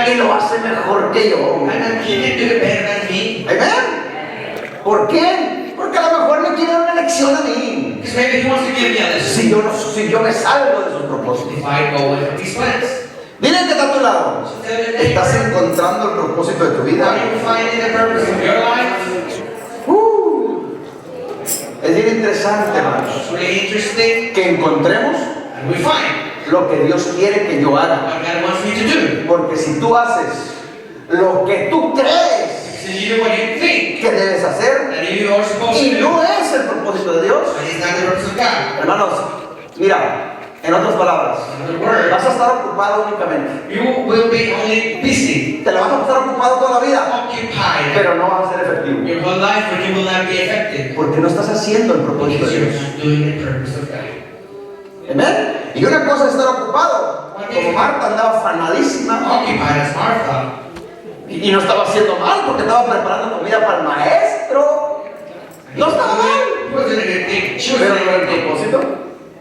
y lo hace mejor que yo. And he can do it better than me. Amén. ¿Por qué? Porque a lo mejor me quiere dar una lección a mí. Because maybe He wants to give me a lesson. Si yo me salgo de sus propósitos. If I go with His plans. Dile que está a tu lado. So tell your neighbor, ¿Estás encontrando el propósito de tu vida? are you finding the purpose of your life? Es bien interesante, hermanos, It's really interesting. que encontremos And we find lo que Dios quiere que yo haga. what God wants me to do. Porque si tú haces lo que tú crees So you do what you think que debes hacer that you are supposed to y do. no es el propósito de Dios, And it's not the purpose of God. hermanos, mira, en otras palabras, In other words, vas a estar ocupado únicamente. you will be only busy, Te la vas a estar ocupado toda la vida, occupied pero no vas a ser efectivo. your whole life, but you will not be effective Porque no estás haciendo el propósito because de you're Dios. not doing the purpose of God. Amén. Y una cosa es estar ocupado, como Marta andaba afanadísima Occupied as Martha, y no estaba haciendo mal porque estaba preparando comida para el maestro. No estaba mal, it wasn't a good thing. She was pero doing no a era good el thing, propósito.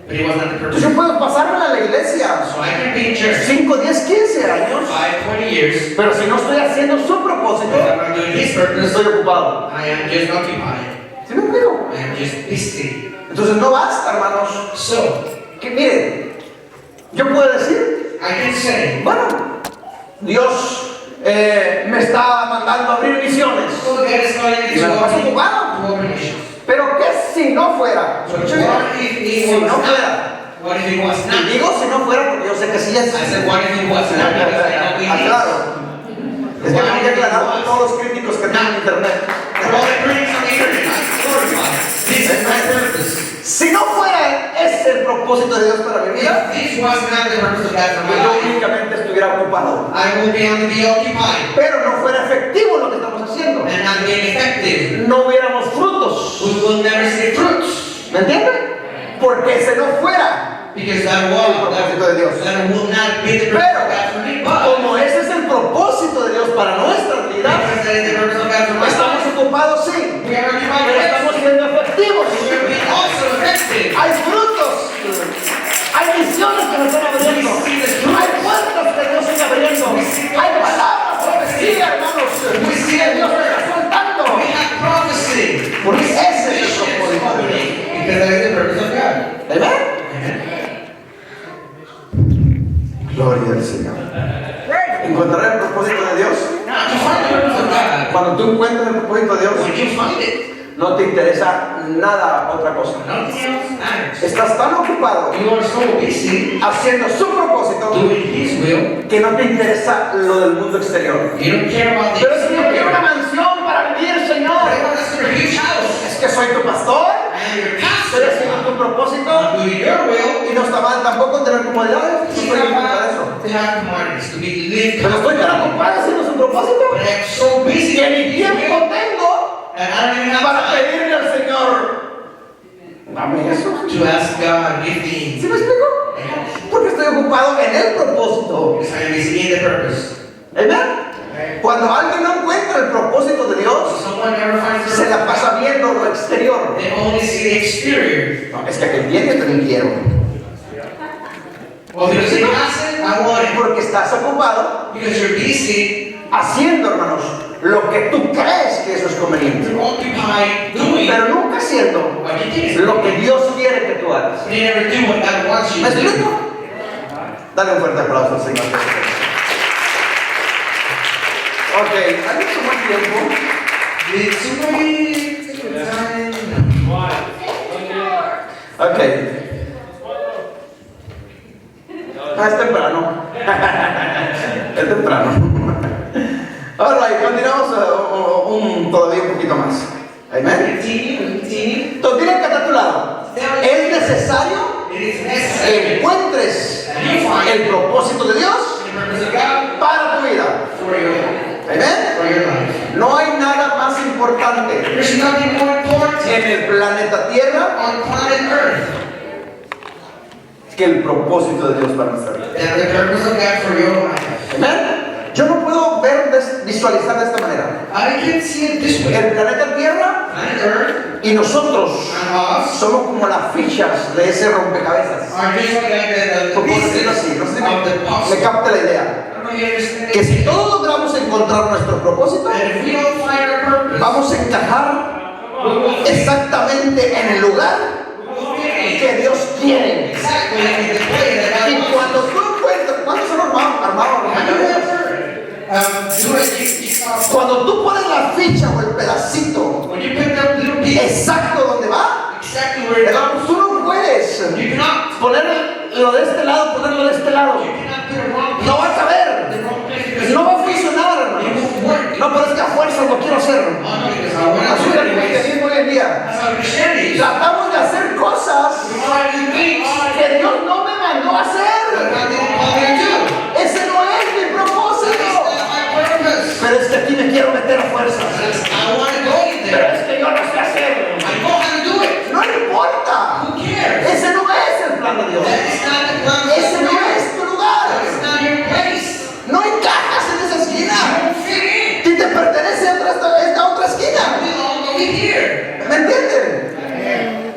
but it was not the Entonces purpose. yo puedo pasármela a la iglesia So I can be in church 5, 10, 15 años, 20 years, pero si no estoy haciendo su propósito, if I'm not doing His purpose, estoy ocupado. I am just occupied. ¿Sí me explico? I am just busy. Entonces no basta, hermanos, So, que miren, yo puedo decir, I can say, bueno, Dios me está mandando a abrir misiones, so God is calling me y me la paso to ocupado. open missions. Pero ¿qué si no fuera? So what if it Si was no not? fuera. What if it was Y not? digo si no fuera porque yo sé que sí es. I said, what if it was not? Because I know it is. Aclaro. Es que tengo que aclarar con todos los críticos que tengo en internet. For all the critics on the internet, I glorify. This is my purpose. Si no fuera ese el propósito de Dios para mi vida, If this was not the purpose of God for my yo life, únicamente estuviera ocupado. I would be only be occupied Pero no fuera efectivo lo que estamos haciendo. and not being effective. No hubiéramos frutos. We will never see fruits. ¿Me entienden? Porque si no fuera. Because that El propósito de Dios. will not be the purpose Pero, of God for me. But como ese es el propósito de Dios para nuestra actividad, because that is the purpose of God for my estamos life, ocupados sí, we are occupied pero with estamos siendo efectivos. we are being also effective. Hay frutos, hay misiones que nos están abriendo, hay puertas que Dios está abriendo, hay palabras, profecía, hermanos, que Dios está soltando. We have prophecy. Porque We ese see es el visions propósito de opening. Dios. Because that is the purpose of God. ¿Amén? Gloria al Señor. Encontrar el propósito de Dios. Now, to find the purpose of God, Cuando tú encuentras el propósito de Dios, when you find it, no te interesa nada otra cosa. nothing else matters. Estás tan ocupado You are so busy haciendo su propósito doing His will, que no te interesa lo del mundo exterior. you don't care about the Pero si yo quiero una exterior. mansión para vivir, Señor, But I want to see a huge house. es que soy tu pastor, I am your estoy pastor. haciendo tu propósito I'm doing your will. y no está mal tampoco tener comodidades. No It's estoy not en contra de bad eso. to have commodities, to be lived. Pero estoy tan ocupado haciendo su propósito But I'm so busy que ni doing His tiempo will, tengo and I don't even have para time pedirle al Señor, dame eso. to ask God, give me. ¿Sí me explico? Porque estoy ocupado en el propósito. Because I am busy in the purpose. ¿Verdad? Cuando alguien no encuentra el propósito de Dios, Someone never finds se the la pasa viendo lo exterior. They only see the exterior. No, es que aquel tiene, yo también quiero. Well, because it hasn't, I want it. Porque estás ocupado Because you're busy, haciendo, hermanos, lo que tú crees que eso es conveniente. you're occupied doing Pero nunca haciendo what you think is lo que Dios quiere que tú hagas. But you never do what God wants you ¿Me to do. explico? Dale un fuerte aplauso al Señor. Ok, ¿hay mucho más tiempo? It's way time. Ok. Es temprano. Es temprano. Ahora, continuamos todavía un poquito más. Amén. Continue. Entonces, dile que está a tu lado. Es necesario It is que necessary encuentres that you find el propósito de Dios the purpose of God para tu vida. for your life. Amén. For your life. No hay nada más importante There's nothing more important en el planeta Tierra on planet Earth que el propósito de Dios para nuestra vida. than the purpose of God for your life. Amén. Yo no puedo visualizar de esta manera. I can see it this way. El planeta Tierra Planet Earth y nosotros and us somos como las fichas de ese rompecabezas. are just like the ¿Cómo pieces decirlo así? No sé si of the me puzzle. capta la idea. I don't know if you understand Que it. si todos logramos encontrar nuestro propósito, And if we don't find our purpose, vamos a encajar we will fit exactamente en el lugar quieren. exactly the way that God Y wants. cuando tú encuentras, ¿cuántos son armados? Cuando tú pones la ficha o el pedacito When you pick up little pieces, exacto donde va, exactly where it goes, tú no puedes you cannot ponerlo de este lado, ponerlo de este lado. put it wrong. No va a caber. The wrong place because No va a funcionar, it hermano. won't work. No, pero es que a fuerza lo quiero hacer. Oh, no, because I want to Así do es it el anyways. cristianismo hoy en día. That's how Christianity is. Tratamos de hacer cosas We try to do things que Dios no me mandó a that hacer. God didn't call me to do. Ese no es mi That's propósito. not my purpose. Pero es que aquí me quiero meter a fuerzas. I want to go in Pero there. es que yo no sé hacerlo. I know how to do it. No importa. Who cares? Ese no es el plan de Dios. That is not the plan of Ese no God. es tu lugar. That is not your place. No encajas en esa You esquina. don't fit in. Y te pertenece a esta otra esquina. We all go in here. ¿Me entienden?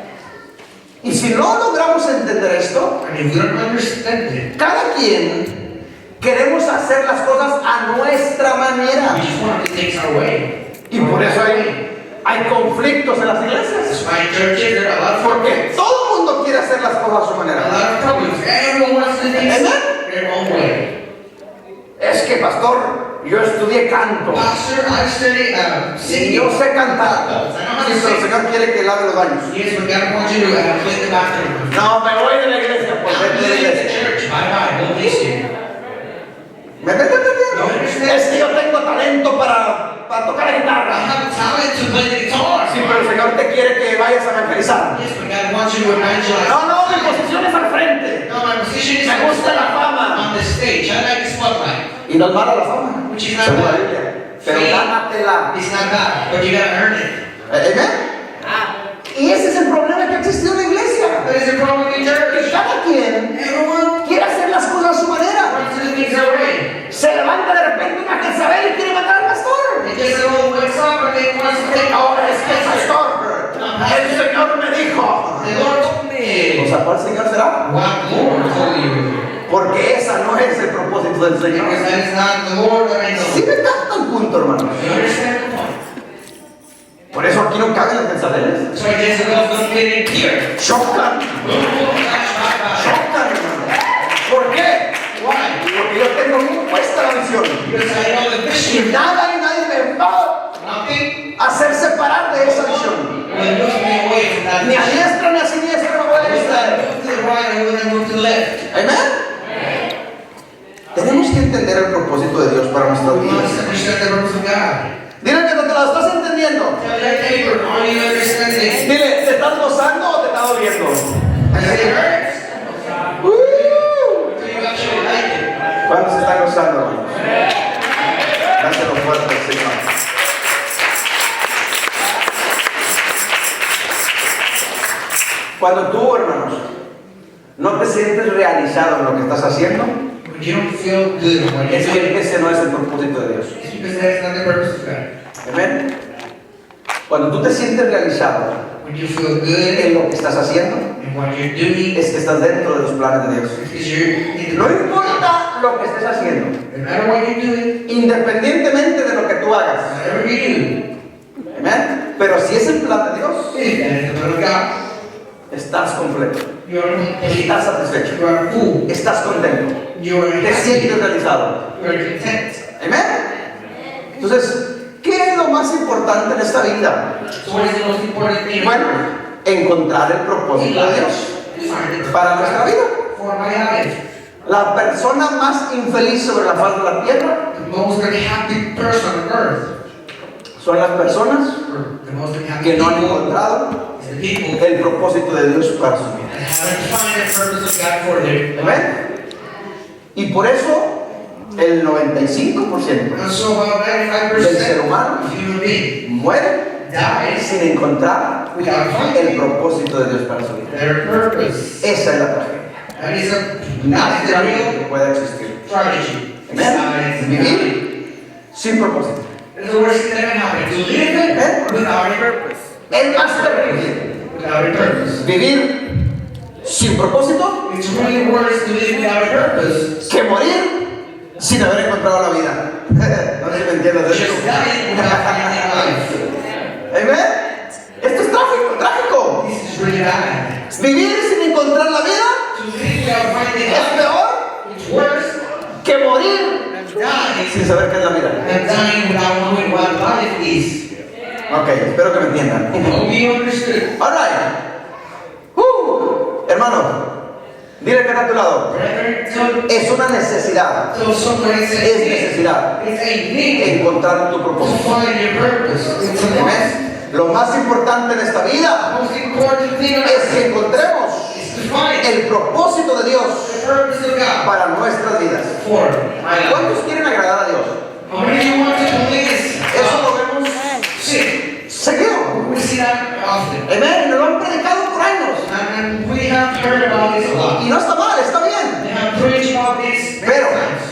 Y si no logramos entender esto, And if we don't understand it, cada quien queremos hacer las cosas a nuestra manera. we just want to do things our way. Y por eso hay conflictos en las iglesias. That's why in churches there are a lot of Porque problems. todo el mundo quiere hacer las cosas a su A manera. lot of problems. Everyone wants to do things Amen. their own way. Es que, pastor, yo estudié canto. Pastor, I study Y singing. yo sé cantar. I know how Sí, to pero el sing. Señor quiere que lave los baños. Yes, but God wants you to clean the bathroom. No, me voy de la iglesia por I'm dentro de la leaving the iglesia. church. Bye bye. Don't miss you. ¿Me estás entendiendo? Es que yo tengo talento para tocar la I guitarra. have a talent to play the guitar. Sí, pero el Señor te quiere que vayas a evangelizar. Yes, but God wants you to evangelize. No, mi posición es al frente. No, my position is Me gusta la fama. on the stage. I like the spotlight. Y no es mala la fama. Which is not Según la bad. Biblia. Pero Sí. gánatela. It's not bad, but you gotta earn it. ¿Amén? Y ese es el problema que existió en la iglesia. That is the problem in Que church. cada quien Everyone quiere hacer las cosas a su manera. wants to do things their way. Se levanta de repente una Jezabel y quiere matar al pastor. They just all wakes up and they want to take Ahora es que el pastor, el Señor me dijo. The Lord told me. O sea, ¿cuál Señor será? What Lord told you? Porque esa no es el propósito del Señor. Because that is not the Lord that I know. Sí me capta el punto, hermano. You understand the point? Por eso aquí no caben las Jezabeles. So Jezebel don't fit in here. Chocan, chocan, hermano. ¿Por qué? Why? Porque yo tengo muy puesta la visión. Because I know the Y vision. nada ni nadie me va Nothing a hacer separar de esa visión. will move me away from that Ni a vision. diestra ni a siniestra me voy a I will not distraer. move to the right, I will not move to the left. Amén. Tenemos que entender el propósito de Dios para nuestras We must vidas. understand the purpose of God. Dile que no te lo estás entendiendo. Tell your neighbor, are you understanding? Dile, ¿te estás gozando o te estás doliendo? I say it hurts. ¡Uh! Do you actually like it? ¿Cuántos se están gozando, hermanos? Dáselo fuerte, Señor. Cuando tú, hermanos, no te sientes realizado en lo que estás haciendo, When you don't feel good when es you're doing que it, ese no es el propósito de Dios. it's because that is not the purpose of God. Amén. Cuando tú te sientes realizado When you feel good en lo que estás haciendo, in what you're doing, es que estás dentro de los planes de Dios. it's because you're in the No importa lo que estés haciendo, No matter what you're doing, independientemente de lo que tú hagas. whatever you Amén. Pero si es el plan de Dios, do, if that is the will of God, estás completo, you are complete. estás satisfecho, You are full. estás contento, You are te sientes happy. realizado. You are content. Amén. Entonces, ¿qué es lo más importante en esta vida? So what is the most important thing? Bueno, encontrar el propósito de Dios Find it para nuestra vida. for my life. La persona más infeliz sobre la faz de la tierra The most unhappy person on earth, son las personas or the most unhappy que no han people, encontrado is the people el propósito de Dios para su vida. that haven't found the purpose of God for their life. Amén. Y por eso el 95% And so about del ser 95% humano of human beings muere dies sin encontrar without el finding propósito de Dios para su vida. their purpose. Esa es la tragedia That is más the grande real que pueda existir. tragedy. Amén. Vivir sin propósito. It's the worst thing that can happen. To live it without a purpose. Es más terrible Without a purpose. vivir sin propósito It's really worse to live without a purpose. que morir sin haber encontrado la vida. No sé si me entiendes de Just eso. dying without finding life. Amén. Esto es trágico. This is really bad. Vivir sin encontrar la sin saber qué es la vida. and dying without knowing what life is. Ok, espero que me entiendan. Hope you understood. Alright. Hermano, dile que está a tu lado. Brethren, so Es una necesidad. somebody said, Es necesidad it's a need encontrar tu to propósito. find your purpose. It's a must. Amén. Lo más importante en esta vida The most important thing es que encontremos is to find el propósito de Dios the purpose of God para nuestras vidas. for my life. ¿Cuántos quieren agradar a Dios? How many of you want to please Eso lo God? vemos See, seguido. we see that often. Amén. Y nos lo han predicado por años. And we have heard about this a lot. Y no está mal, está bien. They have preached about this many Pero- times.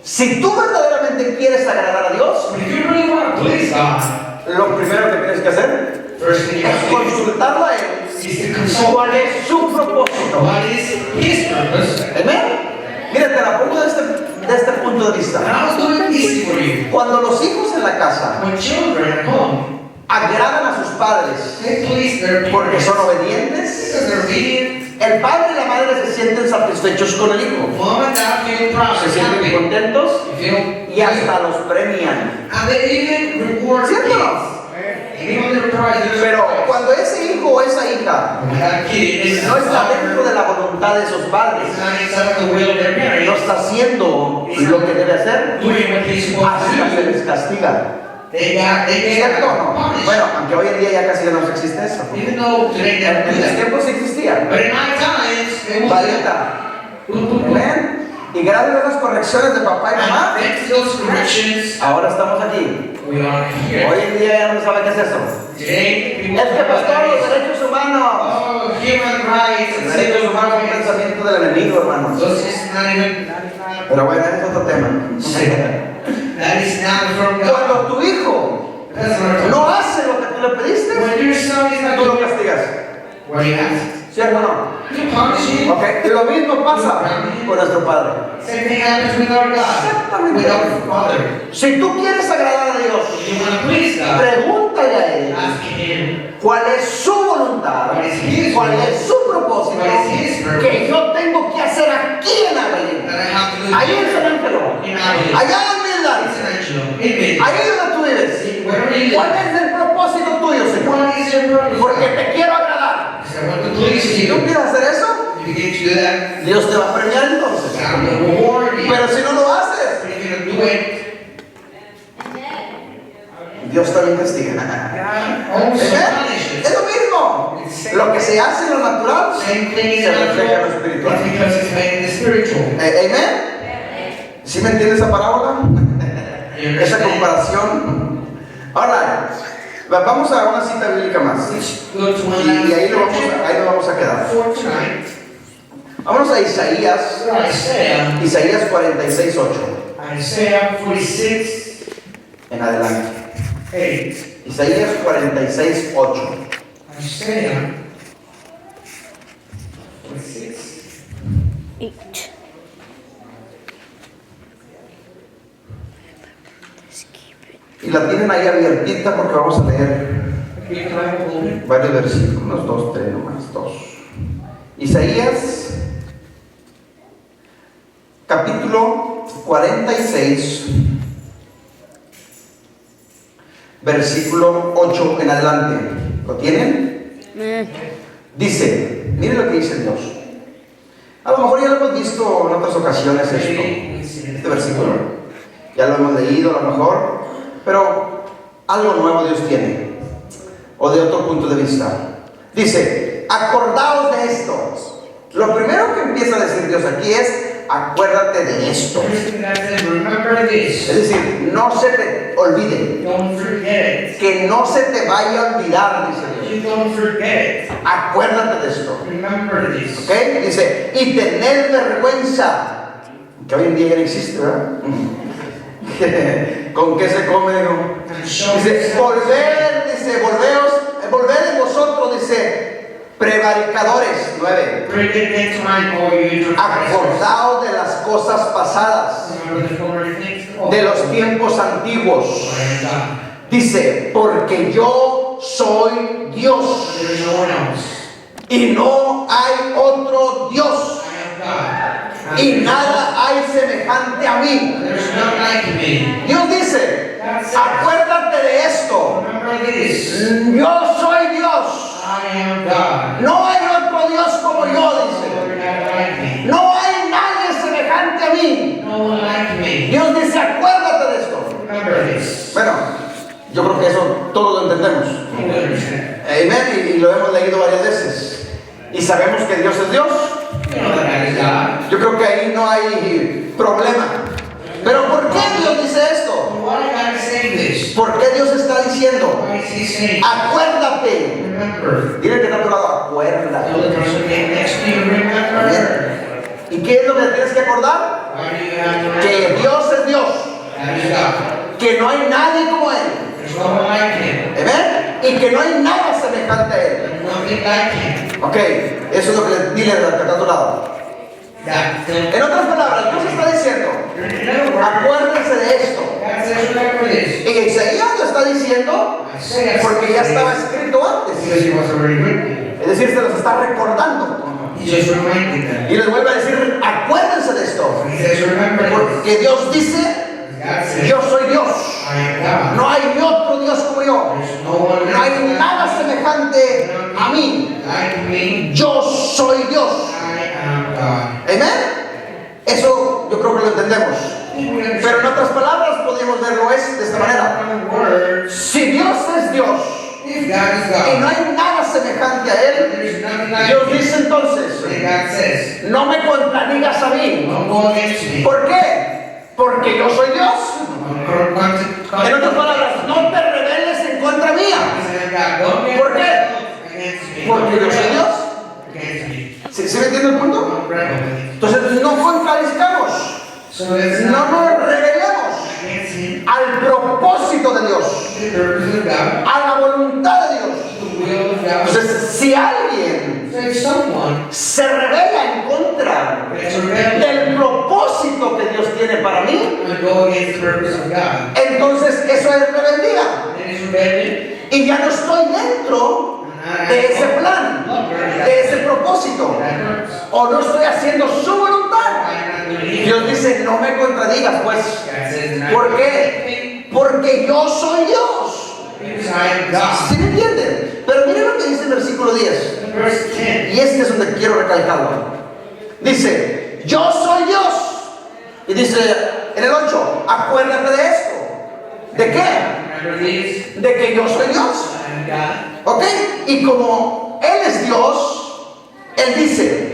Si tú verdaderamente quieres agradar a Dios, But if you really want to please God, lo primero que tienes que hacer first thing you es have to do consultarlo a Él. is to consult ¿Cuál es su propósito? what is His purpose. Amén. Mira, te la pongo de este punto de vista. And I'll do it easy for you. Cuando los hijos en la casa When children at home, agradan a sus padres they please their porque parents son obedientes, because they're obedient. el padre y la madre se sienten satisfechos con el hijo. Mom and dad feel proud Se and sienten happy. contentos They feel y hasta los premian. and they even reward ¿Cierto o kids. no? And even their prizes. Pero cuando ese hijo o esa hija that kid is no está dentro de la voluntad de esos padres, it's not inside of the will of their no parents, está haciendo lo que debe hacer, doing what they're supposed hasta se to do. les castiga. They get ¿Cierto o no? punished. Bueno, aunque hoy en día ya casi no existe eso. Even though today they don't En do mis that. tiempos sí existía. But in my times, it was Varita. Amén. Y gracias a las correcciones de papá y mamá, and thanks to those corrections, ahora estamos aquí. we are here. Hoy en día ya no sabe qué es eso. Today, people Es que pastor, los derechos humanos. oh, human rights and Los derechos civil humanos es un rights. pensamiento del enemigo, hermanos. So it's not even, Pero bueno, ese es otro tema. that is not from Cuando God. tu hijo That's not no hace lo que tú le pediste, When your son is not tú lo doing castigas. what he asks, ¿Cierto o no? you punish him. Ok, y lo mismo pasa con nuestro Padre. Same thing happens with our God, with our Father. Si tú quieres agradar a Dios, If you want to please God, pregúntale a Él ask Him cuál es su voluntad, what is His cuál will, es su propósito what is His purpose que yo tengo que hacer aquí en Abelín, that I have to do ahí en San Ángelo, in Abilene, allá en Midland, International, in Midland. ahí donde tú vives. Wherever you ¿Cuál live, es el propósito tuyo, Señor? what is your purpose? Porque te quiero agradar. Because I want to please Si tú you. quieres hacer eso, If you get to do that, Dios te va a premiar entonces. God will reward you. Pero si no lo haces, But if you don't do it, Dios también castiga. God also ¿Amén? punishes. Es lo mismo. Lo que se hace en lo natural Same thing in se refleja en lo natural, espiritual. it's because it's made in the spiritual. Amén. ¿Sí me entiendes esa parábola? You Esa understand? comparación. Ahora, vamos a una cita bíblica más. Let's go to one Y ahí lo last vamos a quedar. for tonight. Vámonos a Isaías, Isaiah, Isaías 46:8. Isaiah 46, En adelante. 8. Isaías 46:8. Isaiah 46. 8. Y la tienen ahí abiertita porque vamos a leer Okay, can I hold it? varios versículos, unos 2, 3 nomás, 2. Isaías, capítulo 46, versículo 8 en adelante. ¿Lo tienen? Dice, miren lo que dice Dios. A lo mejor ya lo hemos visto en otras ocasiones este versículo. Ya lo hemos leído a lo mejor, pero algo nuevo Dios tiene. O de otro punto de vista. Dice, acordaos de esto. Lo primero que empieza a decir Dios aquí es, acuérdate de esto. First thing that says, remember this. Es decir, no se te olvide. Don't forget Que no se te vaya a olvidar, dice it. Dios. You don't forget. Acuérdate de esto. Remember this. ¿Ok? Dice, y tener vergüenza. Que hoy en día ya no existe, ¿verdad? ¿Con qué se come? Digo? And show Dice, yourself. volved en vosotros, dice, prevaricadores, 9. Bring it again to mind, all you transgressors. Acordaos de las cosas pasadas, Remember the former things. de los tiempos antiguos. Dice, porque yo soy Dios There is no one else. y no hay otro Dios. I am y nada hay semejante a mí. There's none like me. Dios dice, acuérdate de esto. Remember this. Yo soy Dios. I am God. No hay otro Dios como yo, Lord, dice. not like me. No hay nadie semejante a mí. No one like me. Dios dice, acuérdate de esto. Remember this. Bueno, yo creo que eso todos lo entendemos. You understand? Amén. Y lo hemos leído varias veces. Y sabemos que Dios es Dios. You know that God is God. Yo creo que ahí no hay problema. Pero ¿por qué Dios dice esto? Why God is saying this? ¿Por qué Dios está diciendo? Why is He saying? Acuérdate. Remember. Dile que está a tu lado, Tell acuérdate. the person next to you, remember. ¿Y qué es lo que tienes que acordar? Why do you have to remember? Que Dios es Dios. God is God. Que no hay nadie como Él. There's no one like Him. ¿Amén? Y que no hay nada semejante a Él. There's nothing like Him. Ok, eso es lo que le dile que está a tu lado. God, tell En otras palabras, Dios está diciendo, in other words, acuérdense de esto. God says, remember this. Y Isaías lo está diciendo Isaiah porque ya says estaba this escrito antes. because it was already written. Es decir, se los está recordando. He just reminded them. Y les vuelve a decir, acuérdense de esto. He says, remember this. Porque Dios dice, God says, yo soy Dios. I am God. No hay ni otro Dios como yo. There's no one No hay like nada semejante a mí. like me. Yo soy Dios. I am God. Amén. Eso yo creo que lo entendemos. Pero en otras palabras podemos verlo de esta manera. Word, Si Dios es Dios if God is y no God, hay nada semejante a Él, there's nothing like Dios Him. dice entonces, And God says, no me contradigas a mí. don't go against me. ¿Por qué? Porque yo soy Dios. En otras palabras, no te rebeles en contra mía. ¿Por qué? Porque yo soy Dios. ¿Sí me entiende el punto? Entonces no contradizcamos, no nos rebelemos al propósito de Dios, a la voluntad de Dios. Entonces, si alguien se revela en contra del propósito que Dios tiene para mí, entonces eso es rebeldía. Y ya no estoy dentro de ese plan, de ese propósito, o no estoy haciendo su voluntad. Dios dice, no me contradigas, pues. ¿Por qué? Porque yo soy Dios. ¿Sí me entienden? Pero miren lo que dice el versículo 10. Y este es donde quiero recalcarlo. Dice, yo soy Dios. Y dice en el 8, acuérdate de esto. ¿De qué? De que yo soy Dios. ¿Ok? Y como Él es Dios, Él dice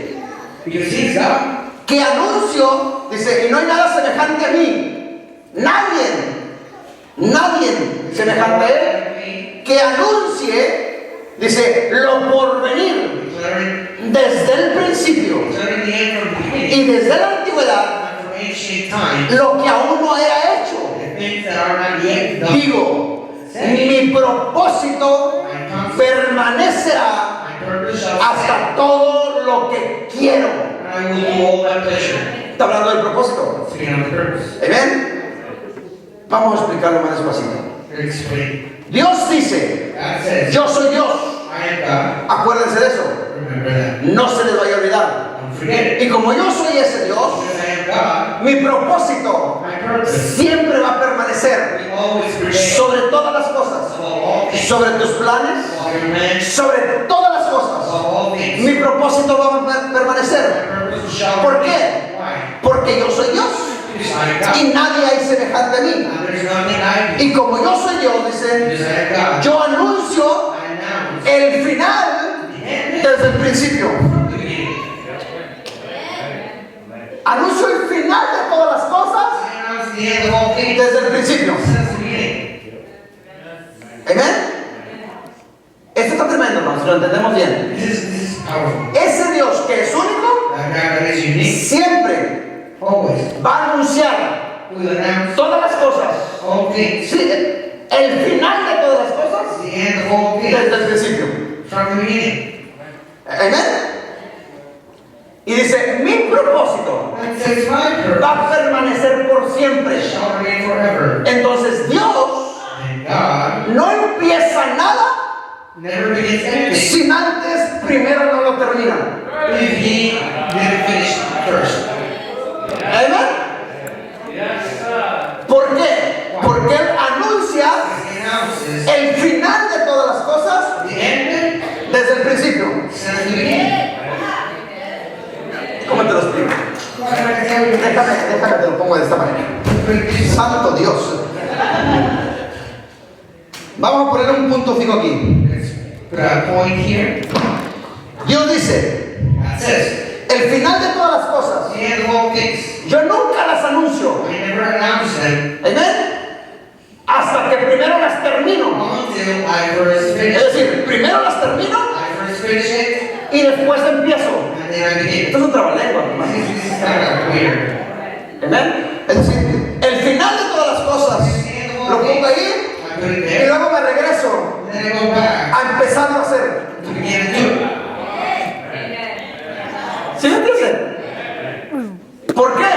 que anuncio, dice, y no hay nada semejante a mí. Nadie semejante a Él, que anuncie, dice, lo por venir desde el principio y desde la antigüedad, lo que aún no era hecho. Digo, mi propósito permanecerá hasta todo lo que quiero. Está hablando del propósito. Amén. Vamos a explicarlo más despacito. Dios dice, yo soy Dios. Acuérdense de eso. No se les vaya a olvidar. Y como yo soy ese Dios, mi propósito siempre va a permanecer sobre todas las cosas, sobre tus planes, sobre todas las cosas. Mi propósito va a permanecer. ¿Por qué? Porque yo soy Dios y nadie hay semejante a mí. Y como yo soy Dios, dice, yo anuncio el final desde el principio. Anuncio el final de todas las cosas desde el principio. Amén. Esto está tremendo, hermanos, lo entendemos bien. Ese Dios que es único siempre va a anunciar todas las cosas. Sí, el final de todas las cosas desde el principio. Amén. Y dice, mi propósito va a permanecer por siempre. Entonces Dios no empieza nada sin antes primero no lo termina. first. ¿Amén? ¿Por qué? Porque Él anuncia He announces el final de todas las cosas the end desde el principio. since the beginning. ¿Cómo te lo explico? Déjame te lo pongo de esta manera. Santo Dios. Vamos a poner un punto fijo aquí. Put a point here. Dios dice, That says, el final de todas las cosas, the end of all things. yo nunca las anuncio. I never announce them ¿Amén? Hasta que primero las termino. until I first finish. Es decir, primero las termino I first finish it, y después empiezo. and then I begin. Esto es un trabalengua, hermano. This is kind of weird. ¿Amén? Es decir, el final de todas las cosas lo pongo ahí I put it y there, luego me regreso and then I go back a empezarlo a hacer. to begin to do it. ¿Sí me entienden? ¿Por qué?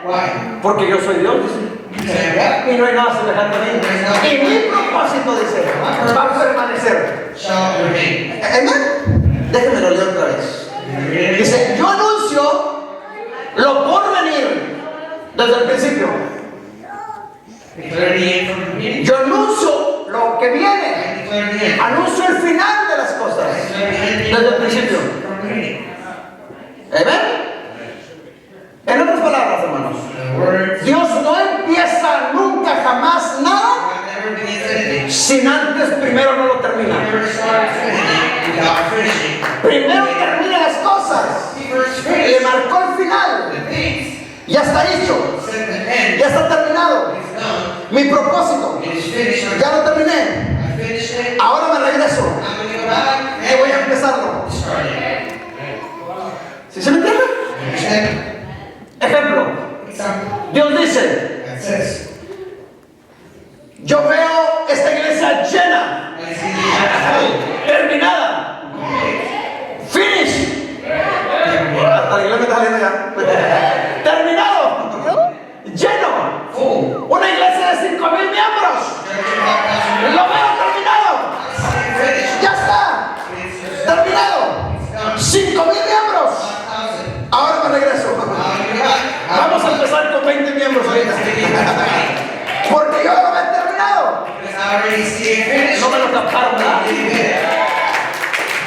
Why? Porque yo soy Dios, dice. Because I am God. Y no hay nada semejante a mí. Y mi propósito, dice, va a permanecer. Shall remain. Amén. Déjenme lo leer otra vez. Dice, yo anuncio lo por venir desde el principio. Declare the end from the beginning. Yo anuncio lo que viene. I declare the end. Anuncio el final de las cosas Declare the end desde el principio. from the beginning. Amén. En otras palabras, hermanos, The words, Dios no empieza nunca jamás nada God never begins anything. sin antes primero no lo termina. Never starts anything without finishing. Primero termina las cosas. He first Le finished marcó el final. the things, Ya está hecho. set the end, Ya está terminado. it's done, Mi propósito. it is finished. Ya lo terminé. I finished it, Ahora me regreso I'm going to go back y voy a and empezarlo. start it. ¿Sí se me entiende? Understand? Ejemplo. Example. Dios dice, That says, yo veo esta iglesia llena, I see the church terminada, full. finish. Hasta la iglesia me está saliendo ya. Terminado, lleno. Full. Una iglesia de 5,000 miembros. Lo veo terminado. Finished. Ya está. It's Terminado. done. 5,000 miembros. 1,000. Ahora me regreso. I'll be back. Vamos a empezar con 20 miembros ahorita. Porque yo lo he terminado. Because I already see it finished. No me lo captaron, ¿verdad?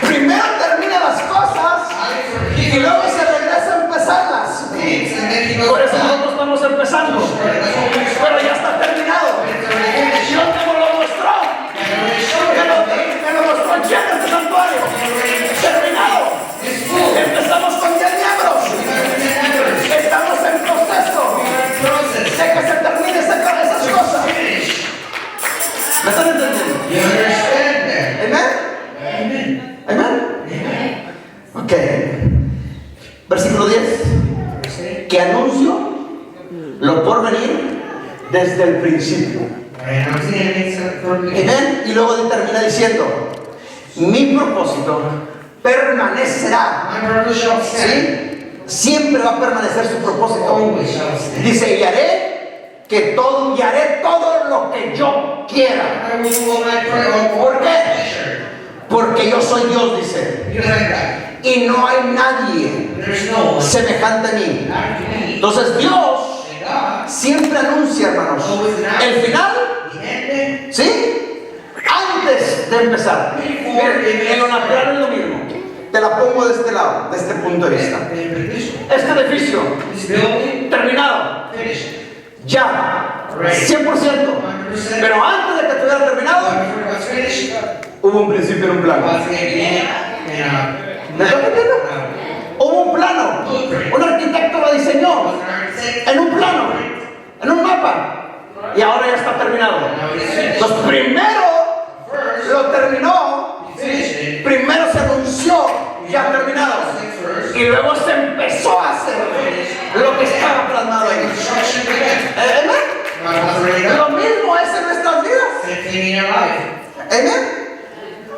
Primero termina las cosas y luego se regresa a empezarlas. Por eso nosotros estamos empezando. Pero ya está terminado. Dios me lo mostró. Me lo mostró lleno este santuario. Terminado. Empezamos con 10 miembros. Estamos en proceso de que se termine esas cosas. ¿Me están entendiendo? Amén. Amén. Ok. Versículo 10. Que anuncio lo por venir desde el principio. Amén. Y luego termina diciendo, mi propósito permanecerá. ¿Sí? Siempre va a permanecer su propósito. Dice, y haré todo lo que yo quiera. ¿Por qué? Porque yo soy Dios, dice. Y no hay nadie semejante a mí. Entonces Dios siempre anuncia, hermanos, el final, ¿sí? Antes de empezar. Miren, en lo natural es lo mismo. Te la pongo de este lado, de este punto de vista. Este edificio, terminado, ya, 100%. Pero antes de que estuviera terminado, hubo un principio y un plano. ¿Me estás entendiendo? Hubo un plano. Un arquitecto lo diseñó en un plano, en un mapa. Y ahora ya está terminado. Entonces primero lo terminó. Primero se anunció ya terminado y luego se empezó a hacer lo que estaba plasmado ahí. ¿Amén? Lo mismo es en nuestras vidas. Amén.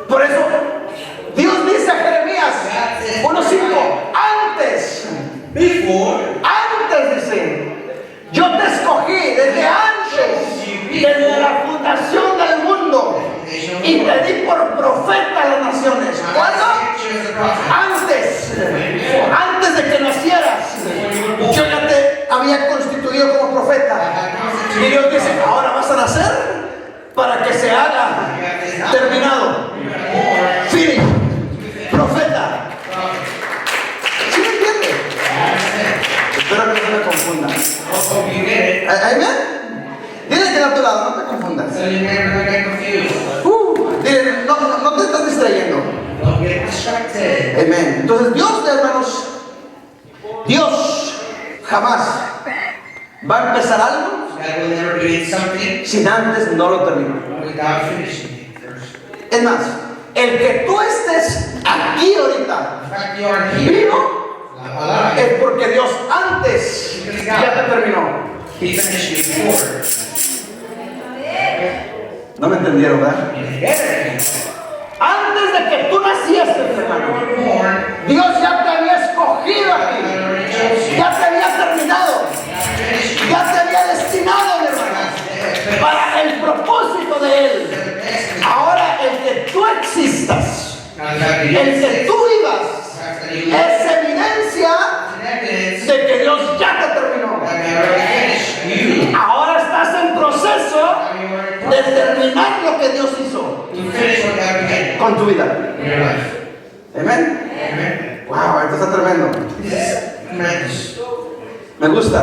Por eso Dios dice a Jeremías 1:5, antes dice, yo te escogí desde antes, desde la fundación del mundo, y te di por profeta a las naciones. ¿Cuándo? Antes de que nacieras, para que se haga terminado. Finish. Profeta. ¿Sí me entiende? Espero que no se me confunda. Amén. Dile que a tu lado, no te confundas. Dile, no te estás distrayendo. Amén. Entonces Dios, hermanos, Dios jamás va a empezar algo sin antes no lo terminó. Es más, el que tú estés aquí ahorita vivo es porque Dios antes ya te terminó. No me entendieron, ¿verdad? Antes de que tú nacieses, hermano, Dios ya te había escogido a ti, ya te había terminado, ya te había destinado, mi hermano, para el propósito de Él. Ahora, el que tú existas, el que tú vivas, es evidencia de que Dios ya te terminó. Ahora estás en proceso de terminar lo que Dios hizo con tu vida. Amén. Wow, esto está tremendo. Me gusta.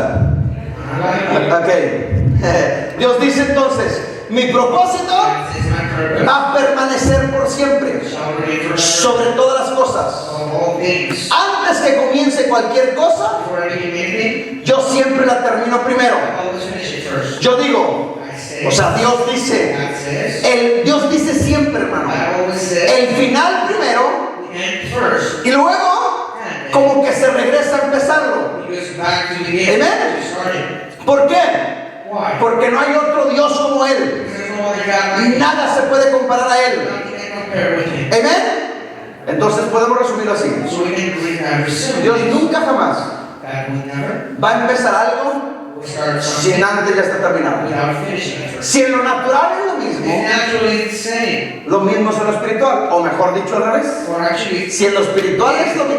Ok. Dios dice entonces, mi propósito va a permanecer por siempre sobre todas las cosas. Antes que comience cualquier cosa, yo siempre la termino primero. Yo digo, o sea, Dios dice siempre, hermano, el final primero y luego como que se regresa a empezarlo. Amén. ¿Por qué? Porque no hay otro Dios como Él. Nada se puede comparar a Él. Amén. Entonces podemos resumirlo así. Dios nunca jamás va a empezar algo si antes ya está terminado. Si en lo natural es lo mismo es en lo espiritual, o mejor dicho al revés. Si en lo espiritual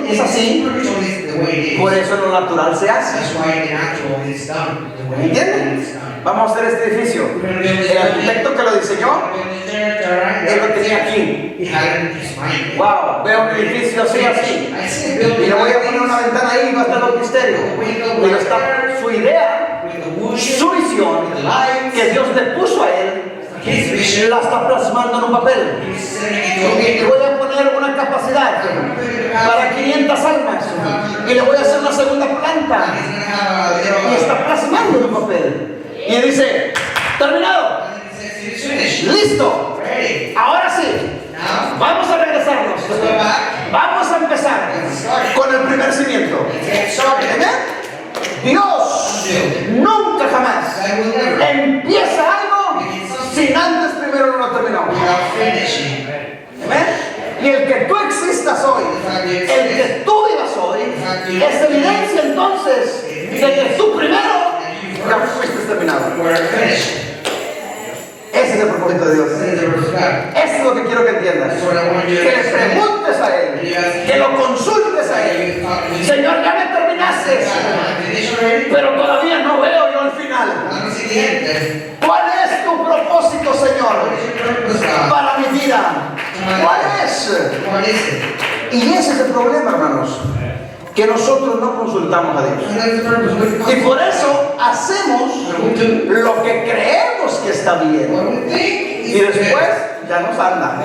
es así, por eso en lo natural se hace. ¿Entienden? Vamos a hacer este edificio. El arquitecto que lo diseñó, él lo tenía aquí. Wow, veo un edificio así. Y le voy a poner una ventana ahí y va a estar un misterio. Y está su idea, su visión, que Dios le puso a él, la está plasmando en un papel. Y voy a poner una capacidad para 500 almas. Y le voy a hacer una segunda planta. Y está plasmando en un papel. Y dice, terminado. Listo. Ahora sí. Vamos a regresarnos. Vamos a empezar con el primer cimiento. ¿Amén? Dios nunca jamás empieza algo sin antes primero no lo terminó. ¿Amén? Y el que tú existas hoy, el que tú vivas hoy, es evidencia entonces de que tú primero ya fuiste terminado. Ese es el propósito de Dios. Eso es lo que quiero que entiendas. Que le preguntes a Él, que lo consultes a Él. Señor, ya me terminaste, pero todavía no veo yo el final. ¿Cuál es tu propósito, Señor, para mi vida? ¿Cuál es? Y ese es el problema, hermanos, que nosotros no consultamos a Dios. Y por eso hacemos lo que creemos que está bien. Y después ya nos anda.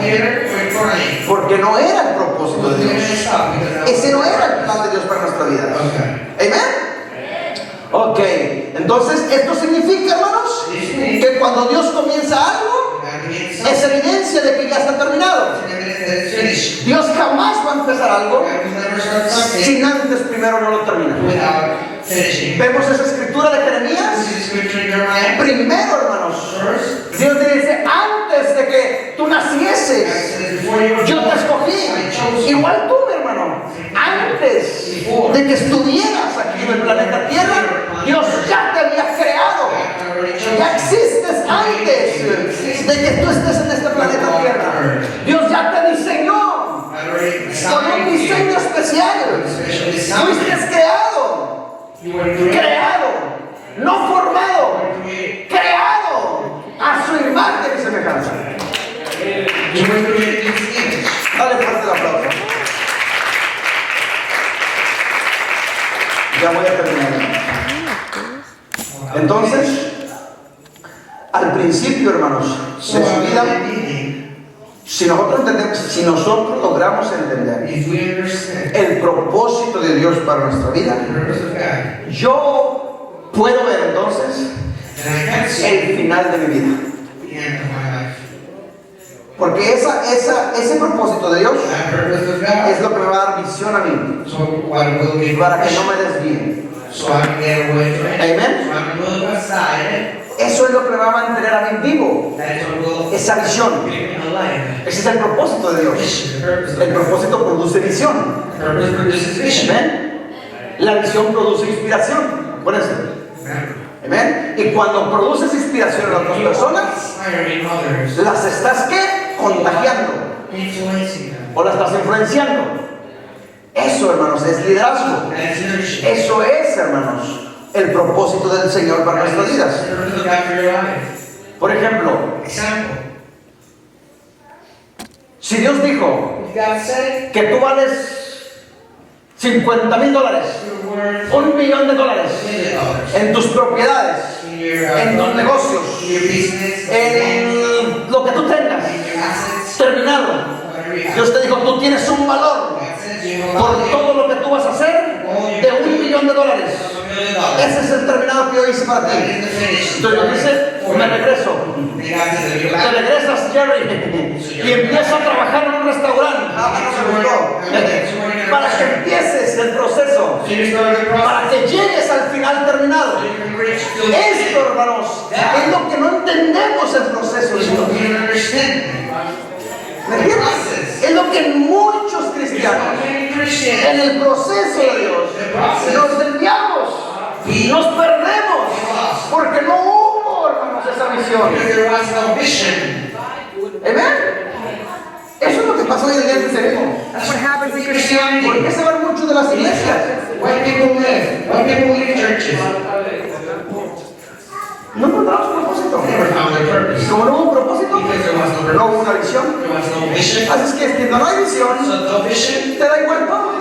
Porque no era el propósito de Dios. Ese no era el plan de Dios para nuestra vida. ¿Amén? Ok. Entonces, esto significa, hermanos, que cuando Dios comienza algo, es evidencia de que ya está terminado. Dios jamás va a empezar algo sin antes primero no lo termina. Vemos esa escritura de Jeremías. Primero, hermanos, Dios te dice, antes de que tú nacieses, yo te escogí. Igual tú, mi hermano, antes de que estuvieras aquí en el planeta Tierra, Dios ya te había creado. Ya existes antes de que tú estés en este planeta Tierra. Dios ya te diseñó con un diseño especial. Fuiste creado, no formado, creado a su imagen y semejanza. You were created in His image. Dale fuerte el aplauso. Ya voy a terminar. Entonces, al principio, hermanos, de su vida, si nosotros logramos entender el propósito de Dios para nuestra vida, yo puedo ver entonces el final de mi vida. Porque ese propósito de Dios es lo que me va a dar visión a mí, para que no me desvíe. Amén. Eso es lo que me va a mantener a mí vivo. Esa visión. Ese es el propósito de Dios. El propósito produce visión. Amén. La visión produce inspiración. Acuérdense. Amén. Y cuando produces inspiración en otras personas, las estás ¿qué? Contagiando. O las estás influenciando. Eso, hermanos, es liderazgo. Eso es, hermanos, el propósito del Señor para nuestras vidas. Por ejemplo, si Dios dijo que tú vales $50,000, $1 millón en tus propiedades, en tus negocios, en lo que tú tengas, terminado. Dios te dijo, tú tienes un valor por todo lo que tú vas a hacer de $1 millón. Ese es el terminado que yo hice para ti. Entonces Dios dice, me regreso. Te regresas, Jerry, y empiezas a trabajar en un restaurante. Para que empieces el proceso, para que llegues al final terminado. Esto, hermanos, es lo que no entendemos el proceso de Dios. ¿Me entiendes? Es lo que muchos cristianos en el proceso de Dios nos desviamos, nos perdemos, porque no hubo, hermanos, esa visión. ¿Amén? Eso es lo que pasó hoy en día en cristianismo. ¿Por qué se van muchos de las iglesias? No encontramos propósito. Y como no hubo propósito, no hubo una visión. Así es que cuando no hay visión, te da igual todo.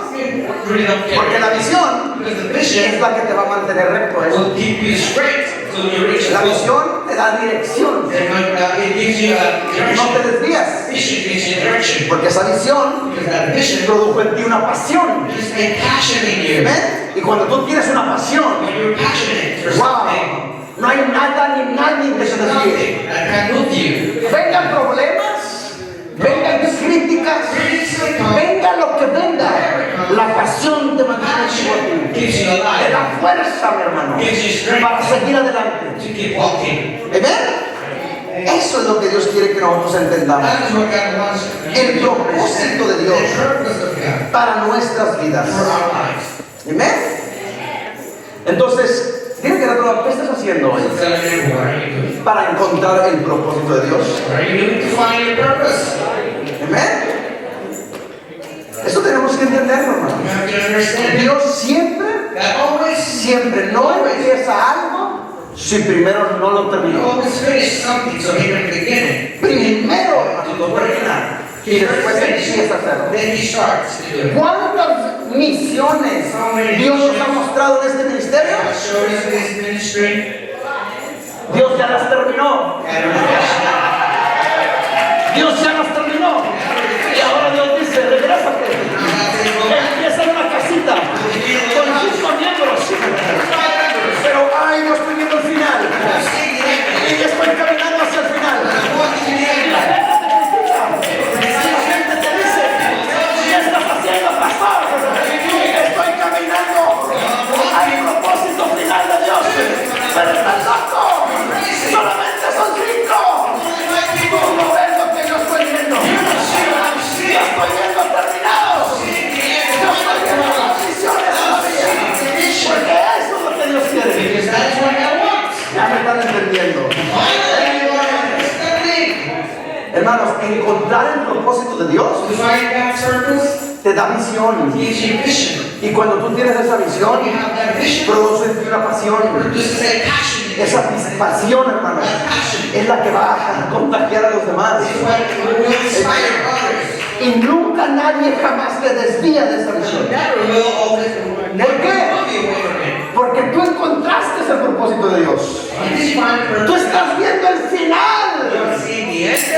Porque la visión es la que te va a mantener recto. La visión te da dirección. No te desvías. Porque esa visión produjo en ti una pasión. ¿Ven? Y cuando tú tienes una pasión, wow, no hay nada ni nadie que se desvíe. Vengan problemas, vengan críticas, venga lo que venga, la pasión te mantiene vivo a ti. Te da fuerza, mi hermano, para seguir adelante. ¿Ven? Eso es lo que Dios quiere que nosotros entendamos. El propósito de Dios para nuestras vidas. ¿Amén? Entonces, ¿qué estás haciendo hoy para encontrar el propósito de Dios? ¿Amén? Eso tenemos que entenderlo, hermano. Dios siempre no empieza algo si primero no lo terminó. Primero, hermano, lo termina y después empieza a hacerlo. ¿Cuántas misiones Dios nos ha mostrado en este ministerio? Dios ya las terminó. Dios ya las terminó. Y ahora Dios dice, regrésate. Empieza en una casita con 5 miembros. Pero ay, no estoy viendo el final. Y estoy caminando hacia el final. Y la gente te dice, ¿qué estás haciendo, pastor? Estoy caminando al propósito final de Dios. Pero estás loco. Solamente son 5. Tú no ves lo que yo estoy viendo. Yo estoy viendo terminados. Yo estoy viendo las visiones todavía. Porque eso es lo que Dios quiere. Ya me están entendiendo. Hermanos, encontrar el propósito de Dios te da visión. Y cuando tú tienes esa visión, produce una pasión. Esa pasión, hermano, es la que va a contagiar a los demás. Y nunca nadie jamás te desvía de esa visión. ¿Por qué? Porque tú encontraste el propósito de Dios. Tú estás viendo el final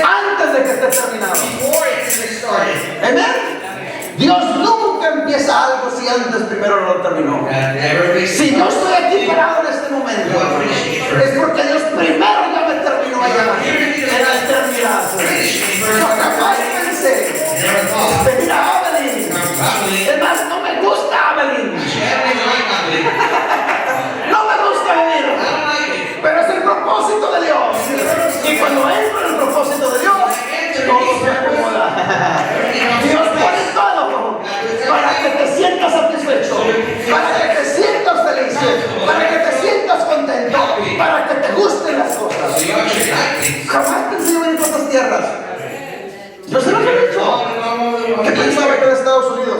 antes de que esté terminado. Amén. Dios nunca empieza algo si antes primero no lo terminó. Si yo estoy aquí parado en este momento, es porque Dios primero ya me terminó allá en la eternidad. Yo jamás pensé venir a Abilene. Es más, no me gusta Abilene. No me gusta venir. Pero es el propósito de Dios. Y cuando entro en el propósito de Dios, todo se acomoda. Dios pone todo para que te sientas satisfecho, para que te sientas feliz, para que te sientas contento, para que te gusten las cosas. Jamás pensé venir a estas tierras. Yo se lo he dicho. ¿Qué pensaba que era Estados Unidos?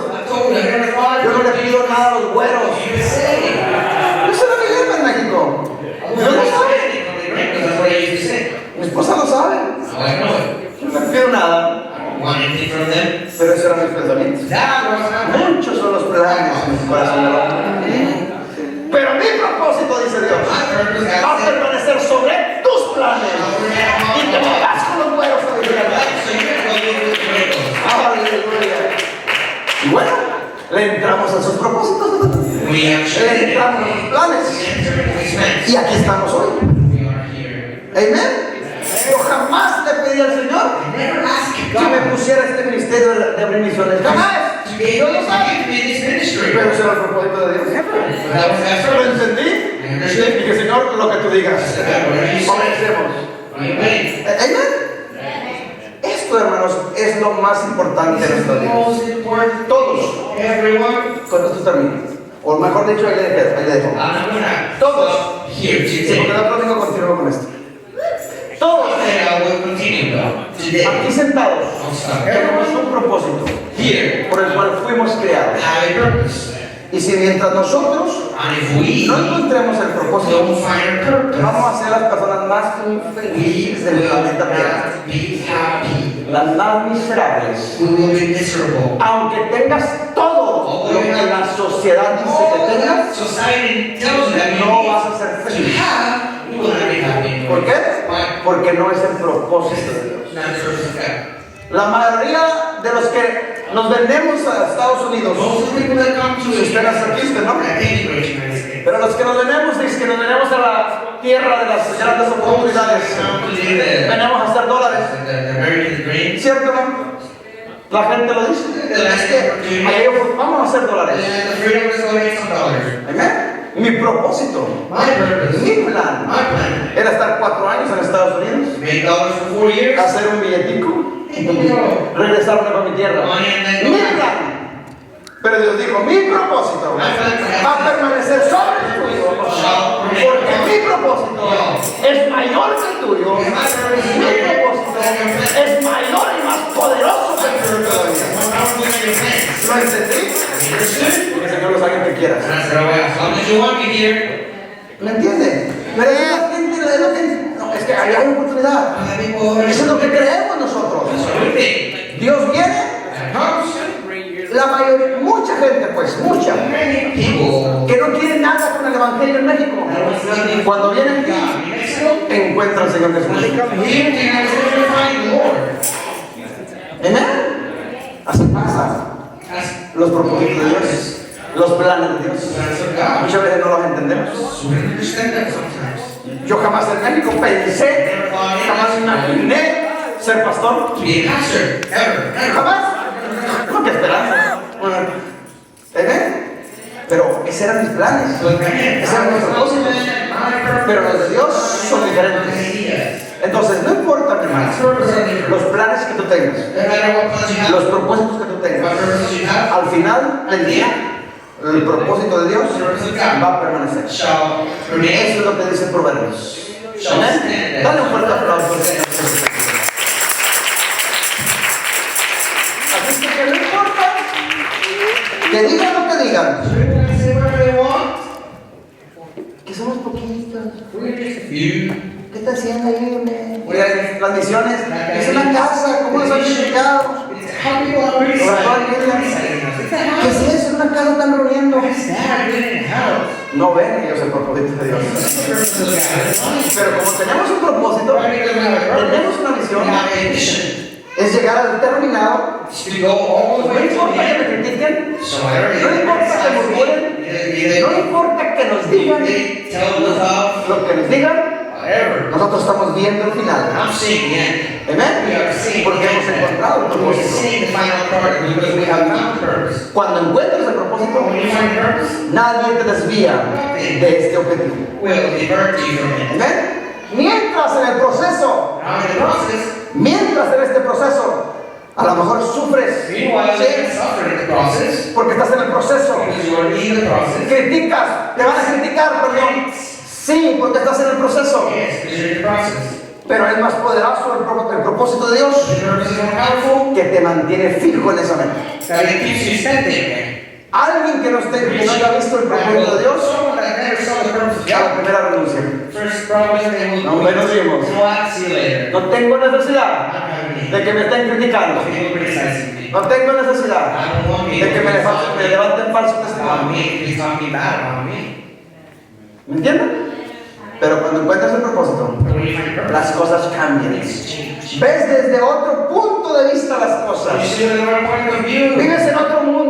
Yo no le pido nada a los güeros. Yo se lo viví en México. Yo lo sabe. Mi esposa lo sabe. Yo no le pido nada. Pero esos eran mis pensamientos. Muchos son los planes en mi corazón. Pero mi propósito, dice Dios, va a permanecer sobre tus planes. Y te vas con los buenos a vivir. Aleluya. Y bueno, le entramos a sus propósitos. Le entramos a sus planes. Y aquí estamos hoy. Amén. Yo jamás le pedí al Señor que me pusiera este ministerio de abrir misiones. Jamás. Yo lo sabía. Pero ese era el propósito de Dios. Lo entendí. Y que Señor, lo que tú digas. Obedecemos. Amén. Esto, hermanos, es lo más importante de nuestra vida. Todos. Con esto termino. O mejor dicho, ahí le dejo. Todos. Sí, porque el otro domingo continúo con esto. Todos aquí sentados tenemos un propósito por el cual fuimos creados. Y si mientras nosotros no encontremos el propósito, vamos a ser las personas más infelices del planeta Tierra, las más miserables. Aunque tengas todo lo que la sociedad dice que tengas, no vas a ser feliz. ¿Por qué? Porque no es el propósito de Dios. La mayoría de los que nos vendemos a Estados Unidos, si usted nace aquí, usted no, pero los que nos vendemos, dice que nos vendemos a la tierra de las grandes oportunidades, venimos a hacer dólares. ¿Cierto, no? La gente lo dice. Es que vamos a hacer dólares. Amén. Mi propósito, mi plan, era estar 4 años en Estados Unidos, hacer un billetico, regresarme a mi tierra. Mi plan. Pero Dios dijo, mi propósito va a permanecer sobre el tuyo, porque mi propósito es mayor que el tuyo. Mi propósito es mayor y más poderoso que el tuyo todavía. ¿Lo entendí? Porque el Señor lo sabe que quieras. ¿Me entiende? Pero la gente no, es que hay oportunidad. Eso es lo que creemos nosotros. Dios viene. La mayoría, mucha gente, pues, mucha, que no quiere nada con el Evangelio en México. Cuando vienen aquí, encuentran al Señor Jesús. Amén. Así pasa. Los propósitos de Dios, los planes de Dios. Muchas veces no los entendemos. Yo jamás en México pensé, jamás imaginé ser pastor. Jamás. No, que esperanza. Pero esos eran mis planes. Esos eran mis propósitos. Pero los de Dios son diferentes. Entonces, no importa, mi hermano, los planes que tú tengas, los propósitos que tú tengas, al final del día, el propósito de Dios va a permanecer. Eso es lo que dice Proverbios. ¿Amén? Dale un fuerte aplauso. Dice que no importa que digan lo que digan, Children can say whatever they want. que somos poquitos. We're just a few. ¿Qué está haciendo ahí, hombre? What is Las misiones, es una casa, ¿cómo nos han criticado? How people are Ahora, criticizing us. It's a ¿qué house. es eso? Una casa están reuniendo. What's that? We're in a house. No ven ellos el propósito de Dios. Pero como tenemos un propósito, tenemos una We misión, have a mission es llegar al determinado. to go all the No way to importa the que end. me critiquen, So whatever no importa que murmuren, no importa que nos digan they tell us off, lo que nos digan, whatever. nosotros estamos viendo el final. I'm seeing the end. We Amén. are seeing Porque the hemos end. encontrado el We're propósito. seeing the final part because we have found purpose. Cuando encuentres el propósito, When you find purpose, nadie te desvía de este objetivo. will divert you from it. Amén. Mientras en el proceso, Now in the process, mientras en este proceso, a lo mejor sufres, meanwhile you can ¿sí? suffer in the process Porque estás en el proceso. because you are in the process. Criticas, te van a criticar, perdón. Sí, porque estás en el proceso. Yes, because you're in the process. Pero es más poderoso el propósito de Dios The purpose is more powerful que te mantiene fijo en esa meta. that it keeps you standing there. Alguien que no haya visto el propósito de Dios, Someone that never saw the purpose of a la God. primera renuncia. First problem they will No, nos vimos. You know what? See you later. No tengo necesidad I don't have any. de que me estén criticando. People criticizing me. No tengo necesidad I don't want de people que me levanten falso about testimonio. me. They talking bad about me. ¿Me entienden? Pero cuando encuentras el propósito, But when you find purpose, las cosas cambian. things change. Ves desde otro punto de vista las You cosas. see it in the right point of view. Vives en otro mundo.